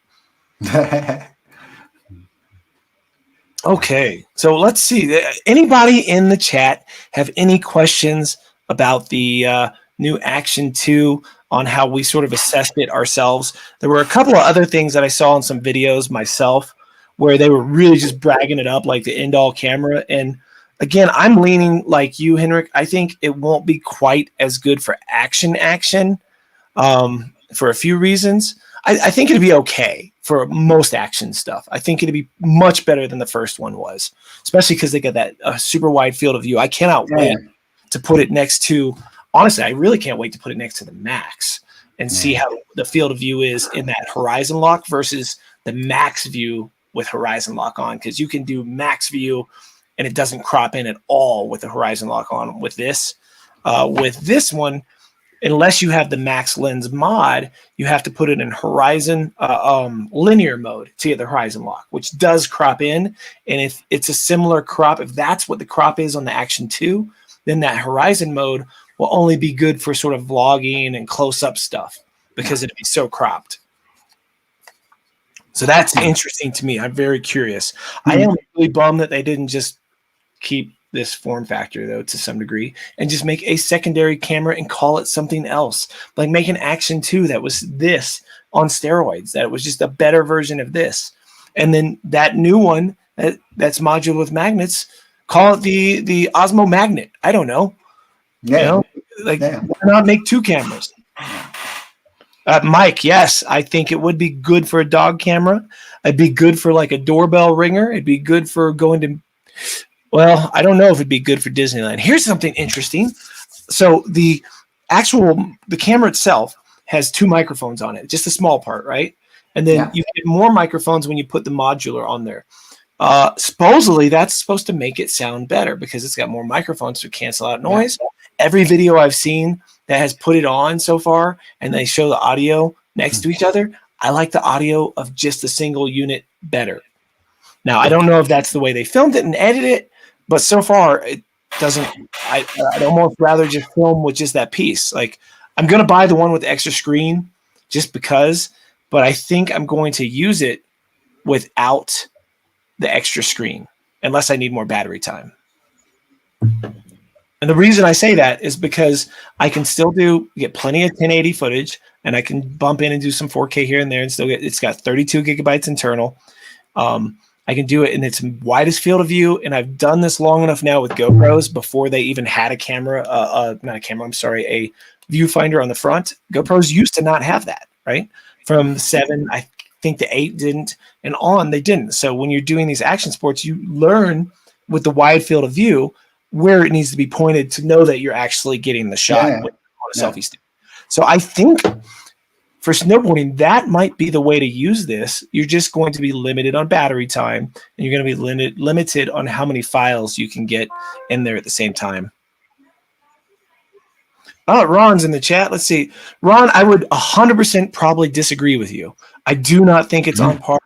Okay, so let's see. Anybody in the chat have any questions about the new Action 2 on how we sort of assessed it ourselves? There were a couple of other things that I saw in some videos myself where they were really just bragging it up like the end-all camera. And again, I'm leaning like you, Henrick. I think it won't be quite as good for action for a few reasons. I think it'd be okay for most action stuff. I think it'd be much better than the first one was, especially because they got that super wide field of view. I cannot wait to put it next to, honestly, I really can't wait to put it next to the Max and see how the field of view is in that horizon lock versus the Max view with horizon lock on, because you can do Max view and it doesn't crop in at all with the horizon lock on. With this one, unless you have the Max Lens mod, you have to put it in horizon linear mode to get the horizon lock, which does crop in. And if it's a similar crop, if that's what the crop is on the Action 2, then that horizon mode will only be good for sort of vlogging and close-up stuff because it'd be so cropped. So that's interesting to me. I'm very curious. I am really bummed that they didn't just keep this form factor, though, to some degree, and just make a secondary camera and call it something else. Like make an Action 2 that was this on steroids, that it was just a better version of this. And then that new one that's modular with magnets, call it the Osmo Magnet. I don't know. Why not make two cameras? Mike, yes, I think it would be good for a dog camera. It'd be good for like a doorbell ringer. It'd be good for going to, well, I don't know if it'd be good for Disneyland. Here's something interesting. So the camera itself has two microphones on it, just a small part, right? And then you get more microphones when you put the modular on there. Supposedly that's supposed to make it sound better because it's got more microphones to cancel out noise. Every video I've seen that has put it on so far and they show the audio next to each other, I like the audio of just a single unit better. Now, I don't know if that's the way they filmed it and edited it, but so far it doesn't. I'd almost rather just film with just that piece. Like I'm going to buy the one with the extra screen just because, but I think I'm going to use it without the extra screen unless I need more battery time. And the reason I say that is because I can still get plenty of 1080 footage, and I can bump in and do some 4K here and there and still it's got 32 gigabytes internal. I can do it in its widest field of view, and I've done this long enough now with GoPros before they even had a camera, not a camera, I'm sorry, a viewfinder on the front. GoPros used to not have that, right? From 7, I think the 8 didn't, and on they didn't. So when you're doing these action sports, you learn with the wide field of view where it needs to be pointed to know that you're actually getting the shot on a selfie stick. So I think for snowboarding, that might be the way to use this. You're just going to be limited on battery time, and you're going to be limited on how many files you can get in there at the same time. Oh, Ron's in the chat. Let's see. Ron, I would 100% probably disagree with you. I do not think it's on par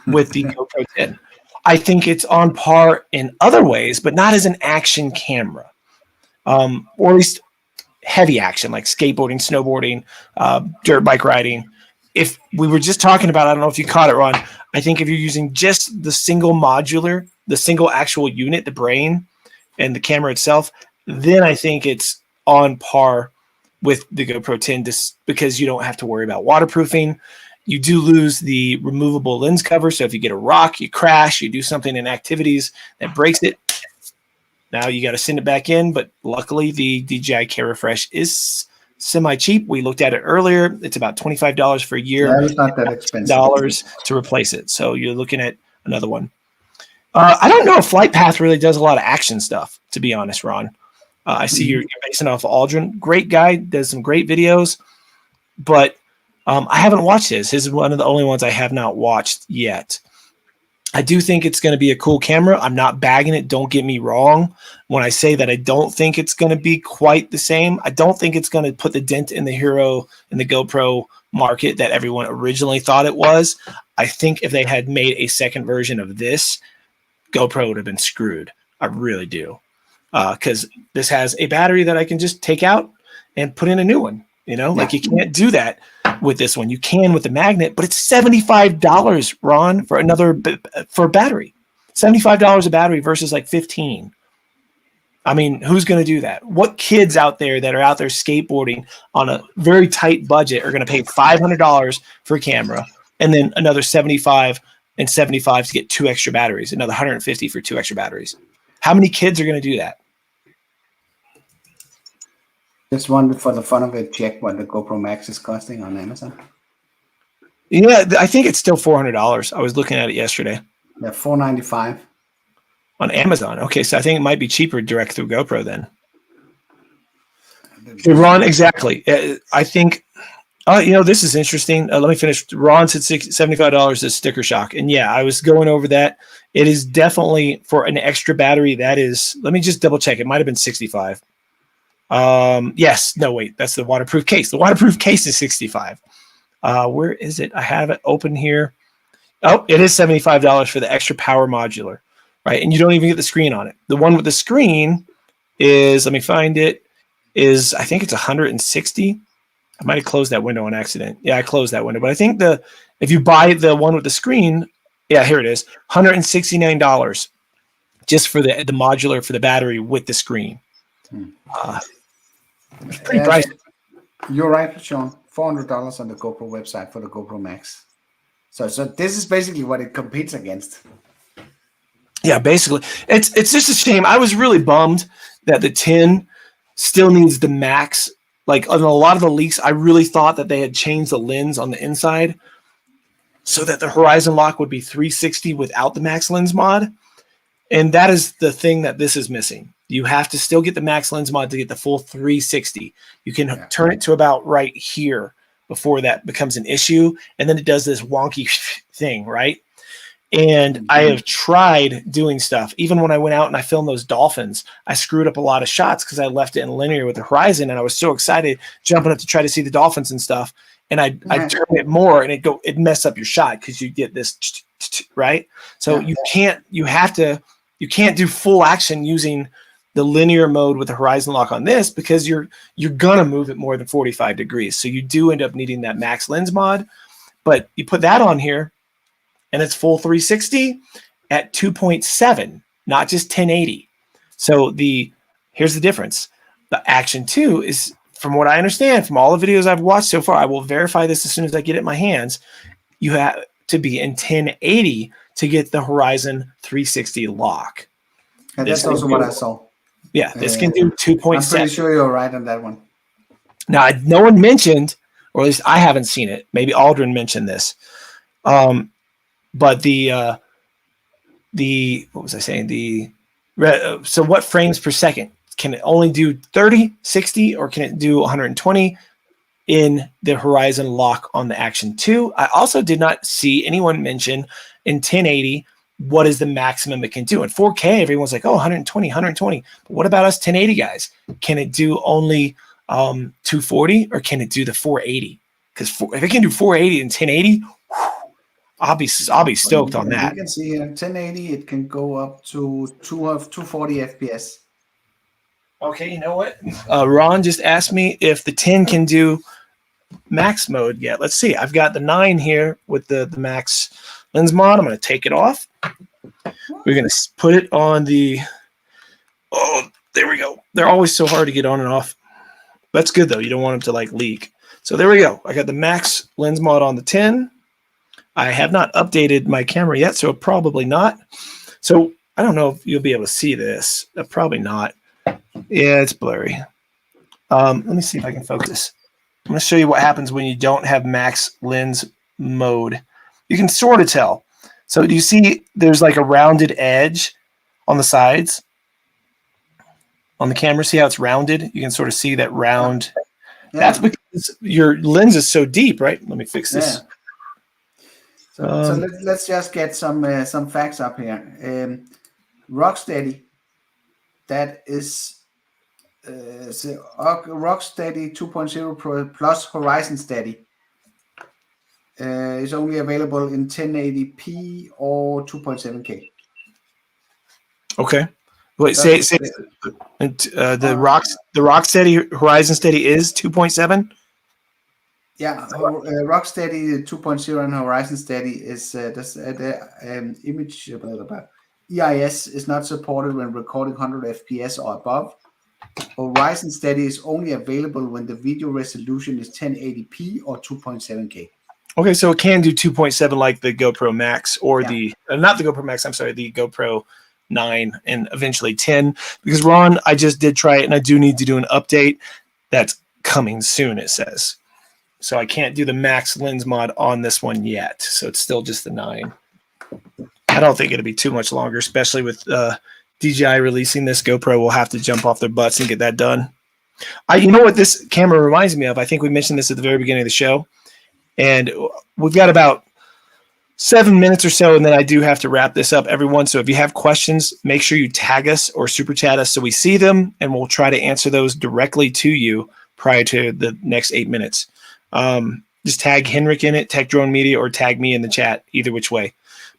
with the GoPro 10. I think it's on par in other ways, but not as an action camera, or at least heavy action like skateboarding, snowboarding, dirt bike riding. If we were just talking about, I don't know if you caught it, Ron, I think if you're using just the single modular, the single actual unit, the brain and the camera itself, then I think it's on par with the GoPro 10 just because you don't have to worry about waterproofing. You do lose the removable lens cover. So if you get a rock, you crash, you do something in activities that breaks it, now you got to send it back in. But luckily, the DJI Care Refresh is semi-cheap. We looked at it earlier. It's about $25 for a year. Yeah, it's not that expensive. Dollars to replace it. So you're looking at another one. I don't know if Flight Path really does a lot of action stuff, to be honest, Ron. I see you're basing off Aldrin. Great guy, does some great videos, but I haven't watched his. His is one of the only ones I have not watched yet. I do think it's going to be a cool camera. I'm not bagging it. Don't get me wrong. When I say that I don't think it's going to be quite the same, I don't think it's going to put the dent in the Hero and the GoPro market that everyone originally thought it was. I think if they had made a second version of this, GoPro would have been screwed. I really do. Because this has a battery that I can just take out and put in a new one. You know, like you can't do that with this one. You can with the magnet, but it's $75, Ron, for a battery. $75 a battery versus like $15. I mean, who's going to do that? What kids out there that are out there skateboarding on a very tight budget are going to pay $500 for a camera and then another $75 and $75 to get 2 extra batteries, another $150 for 2 extra batteries? How many kids are going to do that? Just wanted for the fun of it, check what the GoPro Max is costing on Amazon. Yeah, I think it's still $400. I was looking at it yesterday. Yeah, $495 on Amazon. Okay, so I think it might be cheaper direct through GoPro then. Okay, Ron, exactly. I think, this is interesting. Let me finish. Ron said $75 is sticker shock. And yeah, I was going over that. It is definitely for an extra battery. That is, let me just double check. It might have been $65. Yes, no, wait, that's the waterproof case. The waterproof case is $65. Where is it? I have it open here. Oh, it is $75 for the extra power modular, right? And you don't even get the screen on it. The one with the screen is, let me find it, is, I think it's $160. I might have closed that window on accident. Yeah, I closed that window. But I think if you buy the one with the screen, yeah, here it is, $169 just for the modular for the battery with the screen. It's pretty pricey. You're right, Sean. $400 on the GoPro website for the GoPro Max. So this is basically what it competes against. Yeah, basically. It's just a shame. I was really bummed that the 10 still needs the Max. Like on a lot of the leaks, I really thought that they had changed the lens on the inside so that the horizon lock would be 360 without the Max lens mod. And that is the thing that this is missing. You have to still get the Max lens mod to get the full 360. You can turn it to about right here before that becomes an issue. And then it does this wonky thing, right? And I have tried doing stuff. Even when I went out and I filmed those dolphins, I screwed up a lot of shots because I left it in linear with the horizon. And I was so excited jumping up to try to see the dolphins and stuff. And I turn it more and it messed up your shot because you get this, right? So you can't do full action using the linear mode with the horizon lock on this because you're gonna move it more than 45 degrees. So you do end up needing that Max lens mod, but you put that on here and it's full 360 at 2.7, not just 1080. So here's the difference. The Action 2 is, from what I understand, from all the videos I've watched so far, I will verify this as soon as I get it in my hands, you have to be in 1080 to get the Horizon 360 lock. And that's also what I saw. Yeah, this can do 2.7. I'm pretty sure you're right on that one. Now, no one mentioned, or at least I haven't seen it. Maybe Aldrin mentioned this. But the what was I saying? So what frames per second? Can it only do 30, 60, or can it do 120 in the Horizon lock on the Action 2? I also did not see anyone mention in 1080 what is the maximum it can do. In 4K, everyone's like, oh, 120, 120. But what about us 1080 guys? Can it do only 240, or can it do the 480? Because if it can do 480 and 1080, I'll be stoked on that. You can see in 1080 it can go up to 240 FPS. Okay, you know what? Ron just asked me if the 10 can do max mode yet. Let's see. I've got the 9 here with the max lens mod. I'm going to take it off. We're going to put it on the. Oh, there we go. They're always so hard to get on and off. That's good though. You don't want them to like leak. So there we go. I got the max lens mod on the 10. I have not updated my camera yet, so probably not. So I don't know if you'll be able to see this. Probably not. Yeah, it's blurry. Let me see if I can focus. I'm going to show you what happens when you don't have max lens mode. You can sort of tell. So do you see there's like a rounded edge on the sides? On the camera, see how it's rounded? You can sort of see that round. Yeah. That's because your lens is so deep, right? Let me fix this. Yeah. So let's just get some facts up here. Rocksteady, that is Rocksteady 2.0 Pro plus Horizon Steady is only available in 1080p or 2.7K. Okay. Wait, say the Rocksteady Horizon Steady is 2.7. Yeah, Rocksteady 2.0 and Horizon Steady is the image EIS is not supported when recording 100 FPS or above. Horizon Steady is only available when the video resolution is 1080p or 2.7K. Okay, so it can do 2.7 like the GoPro Max or not the GoPro Max, I'm sorry, the GoPro 9 and eventually 10. Because Ron, I just did try it and I do need to do an update that's coming soon, it says. So I can't do the max lens mod on this one yet. So it's still just the 9. I don't think it'll be too much longer, especially with DJI releasing this. GoPro will have to jump off their butts and get that done. You know what this camera reminds me of? I think we mentioned this at the very beginning of the show. And we've got about 7 minutes or so, and then I do have to wrap this up, everyone. So if you have questions, make sure you tag us or super chat us so we see them, and we'll try to answer those directly to you prior to the next 8 minutes. Just tag Henrick in it, Tech Drone Media, or tag me in the chat, either which way.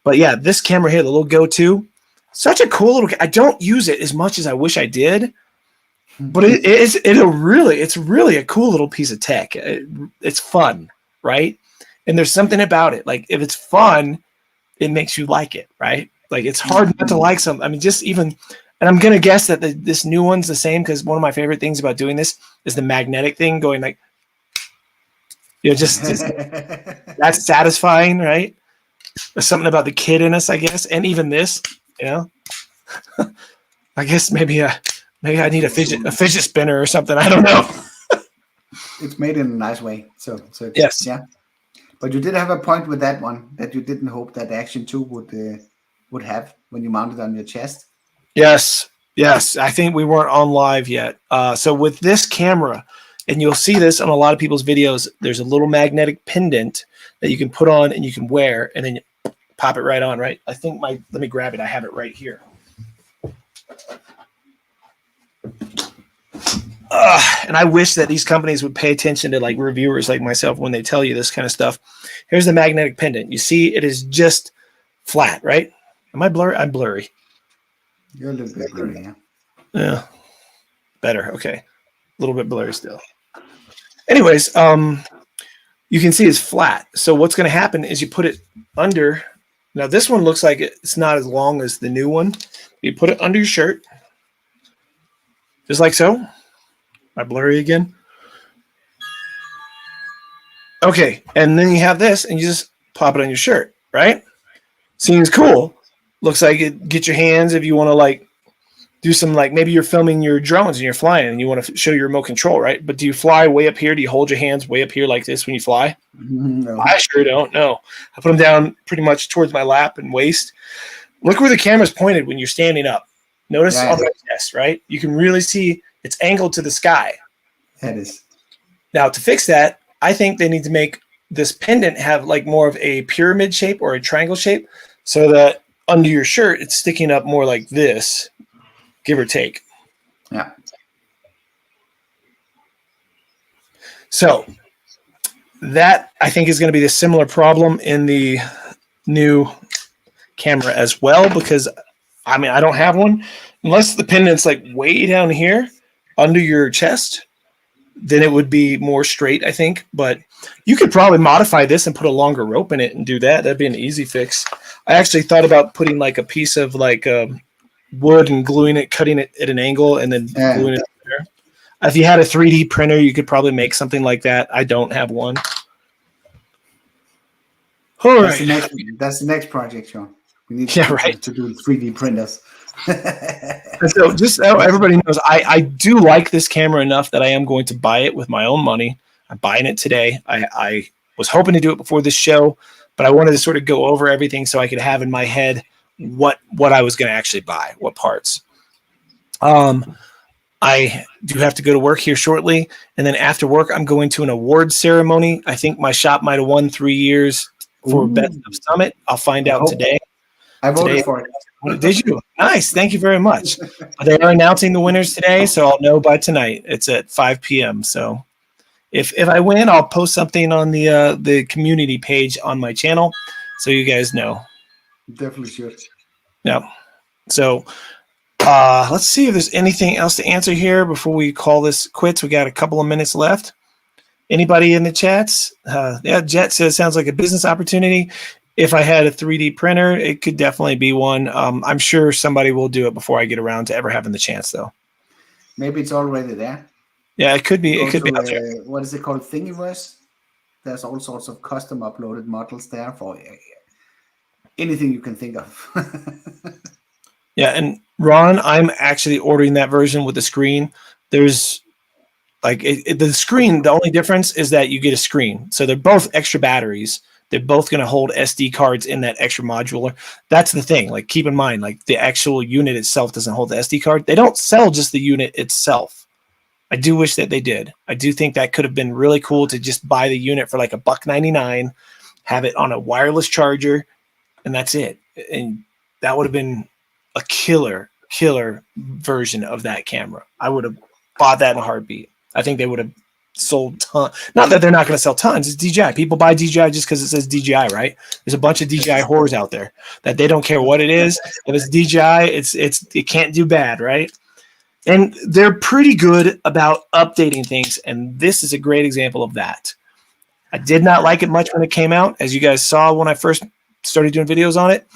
But yeah, this camera here, the little Go-To, such a cool little. I don't use it as much as I wish I did, but it's really a cool little piece of tech. It's fun, right? And there's something about it. Like if it's fun, it makes you like it, right? Like it's hard not to like something. I mean, just even, and I'm gonna guess that this new one's the same because one of my favorite things about doing this is the magnetic thing going like. Just that's satisfying, right? There's something about the kid in us, I guess, and even this, I guess maybe I need a fidget spinner or something. I don't know. It's made in a nice way, so yes, yeah. But you did have a point with that one that you didn't hope that Action 2 would have when you mounted on your chest. Yes. I think we weren't on live yet. So with this camera. And you'll see this on a lot of people's videos. There's a little magnetic pendant that you can put on and you can wear, and then you pop it right on, right? I think let me grab it. I have it right here. And I wish that these companies would pay attention to like reviewers like myself when they tell you this kind of stuff. Here's the magnetic pendant. You see it is just flat, right? Am I blurry? I'm blurry. You're a little bit blurry, yeah. Yeah. Better. Okay. A little bit blurry still. Anyways, you can see it's flat. So what's going to happen is you put it under Now this one looks like it's not as long as the new one. You put it under your shirt, just like so. Am I blurry again? Okay, and then you have this, and you just pop it on your shirt, right? Seems cool. Looks like it. Get your hands if you want to like do some like maybe you're filming your drones and you're flying and you want to show your remote control, right? But do you fly way up here? Do you hold your hands way up here like this when you fly? No. I sure don't. No, I put them down pretty much towards my lap and waist. Look where the camera's pointed when you're standing up. Notice on my chest, right? You can really see it's angled to the sky. That is. Now to fix that, I think they need to make this pendant have like more of a pyramid shape or a triangle shape, so that under your shirt it's sticking up more like this. Give or take. Yeah. So that I think is going to be the similar problem in the new camera as well, because I mean, I don't have one. Unless the pendant's like way down here under your chest, then it would be more straight, I think. But you could probably modify this and put a longer rope in it and do that. That'd be an easy fix. I actually thought about putting like a piece of like wood and gluing it, cutting it at an angle, and then gluing it there. If you had a 3D printer, you could probably make something like that. I don't have one. All right. That's the next project, Sean. We need to do 3D printers. So just so everybody knows, I do like this camera enough that I am going to buy it with my own money. I'm buying it today. I was hoping to do it before this show, but I wanted to sort of go over everything so I could have in my head what I was going to actually buy, what parts. I do have to go to work here shortly, and then after work, I'm going to an awards ceremony. I think my shop might have won 3 years for Best of Summit. I'll find out today. I voted for it. Did you? Nice. Thank you very much. They are announcing the winners today, so I'll know by tonight. It's at 5 p.m. So if I win, I'll post something on the community page on my channel so you guys know. Definitely should. Yeah. So let's see if there's anything else to answer here before we call this quits. We got a couple of minutes left. Anybody in the chats? Yeah, Jet says sounds like a business opportunity. If I had a 3D printer, it could definitely be one. I'm sure somebody will do it before I get around to ever having the chance, though. Maybe it's already there. Yeah, it could be. It could be out there. What is it called? Thingiverse. There's all sorts of custom uploaded models there for anything you can think of. Yeah, and Ron, I'm actually ordering that version with the screen. There's like the screen. The only difference is that you get a screen. So they're both extra batteries. They're both going to hold SD cards in that extra modular. That's the thing. Like, keep in mind, like the actual unit itself doesn't hold the SD card. They don't sell just the unit itself. I do wish that they did. I do think that could have been really cool to just buy the unit for like $1.99, have it on a wireless charger, and that's it. And that would have been a killer version of that camera. I would have bought that in a heartbeat. I think they would have sold tons. Not that they're not going to sell tons. It's DJI. People buy DJI just because it says DJI, right? There's a bunch of DJI whores out there that they don't care what it is. If it's DJI, it can't do bad, right? And they're pretty good about updating things, and this is a great example of that. I did not like it much when it came out, as you guys saw when I first started doing videos on it.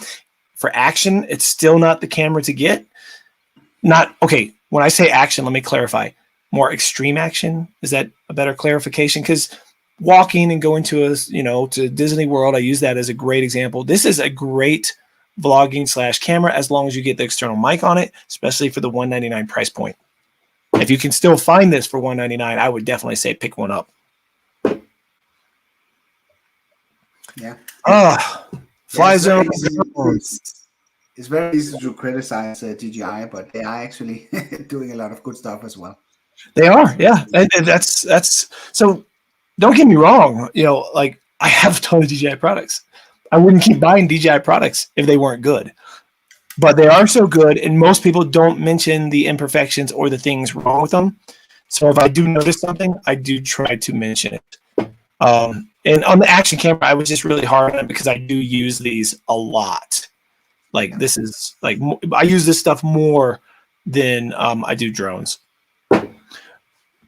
For action, it's still not the camera to get. When I say action, let me clarify. More extreme action, is that a better clarification? Because walking and going to to Disney World, I use that as a great example. This is a great vlogging / camera as long as you get the external mic on it, especially for the $199 price point. If you can still find this for $199, I would definitely say pick one up. Yeah. Fly Zone. It's very easy to criticize DJI, but they are actually doing a lot of good stuff as well. They are, yeah. And that's so. Don't get me wrong. Like, I have a ton of DJI products. I wouldn't keep buying DJI products if they weren't good. But they are so good, and most people don't mention the imperfections or the things wrong with them. So if I do notice something, I do try to mention it. And on the action camera, I was just really hard on it because I do use these a lot. Like, this is like I use this stuff more than I do drones.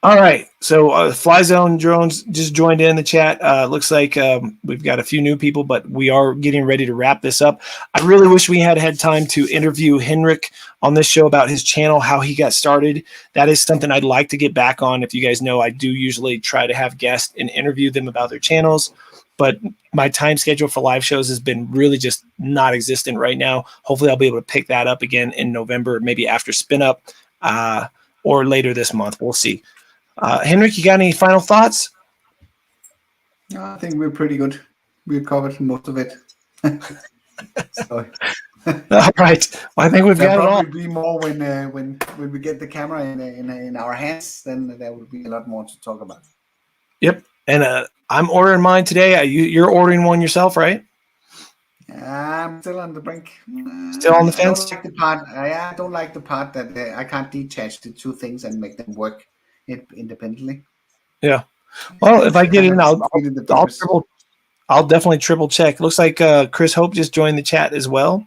All right. So Fly Zone Drones just joined in the chat. Looks like we've got a few new people, but we are getting ready to wrap this up. I really wish we had time to interview Henrick on this show about his channel, how he got started. That is something I'd like to get back on. If you guys know, I do usually try to have guests and interview them about their channels, but my time schedule for live shows has been really just not existent right now. Hopefully I'll be able to pick that up again in November, maybe after Spin Up or later this month. We'll see. Henrick, you got any final thoughts? No, I think we're pretty good. We covered most of it. So, all right. Well, I think we've got it all. There'll probably be more when we get the camera in our hands. Then there will be a lot more to talk about. Yep. And I'm ordering mine today. You're ordering one yourself, right? I'm still on the brink. Still on the fence? I don't like the part that I can't detach the two things and make them work independently. Yeah. Well, if I get it in, I'll definitely triple check. Looks like Chris Hope just joined the chat as well.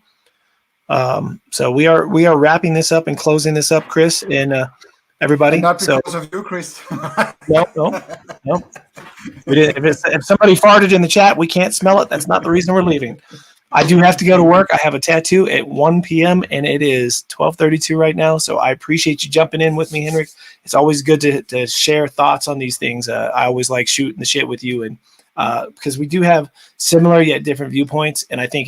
So we are wrapping this up and closing this up, Chris, and everybody. And not because of you, Chris. No. If somebody farted in the chat, we can't smell it. That's not the reason we're leaving. I do have to go to work. I have a tattoo at 1 p.m. and it is 12:32 right now. So I appreciate you jumping in with me, Henrik. It's always good to share thoughts on these things. I always like shooting the shit with you, and because we do have similar yet different viewpoints, and I think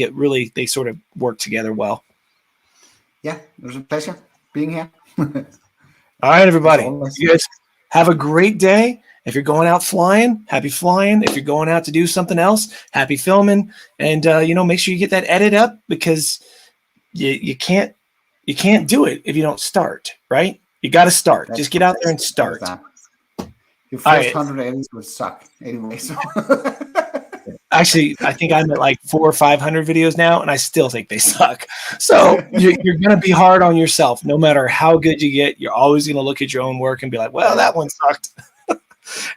they sort of work together well. Yeah, it was a pleasure being here. All right, everybody. You guys have a great day. If you're going out flying, happy flying. If you're going out to do something else, happy filming. And make sure you get that edit up, because you can't do it if you don't start, right? You got to start. Just get out there and start. Your first 100 edits would suck anyway. So. Actually, I think I'm at like 400 or 500 videos now, and I still think they suck. So you're going to be hard on yourself. No matter how good you get, you're always going to look at your own work and be like, well, that one sucked.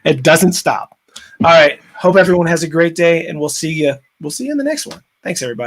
It doesn't stop. All right. Hope everyone has a great day, and we'll see you in the next one. Thanks, everybody.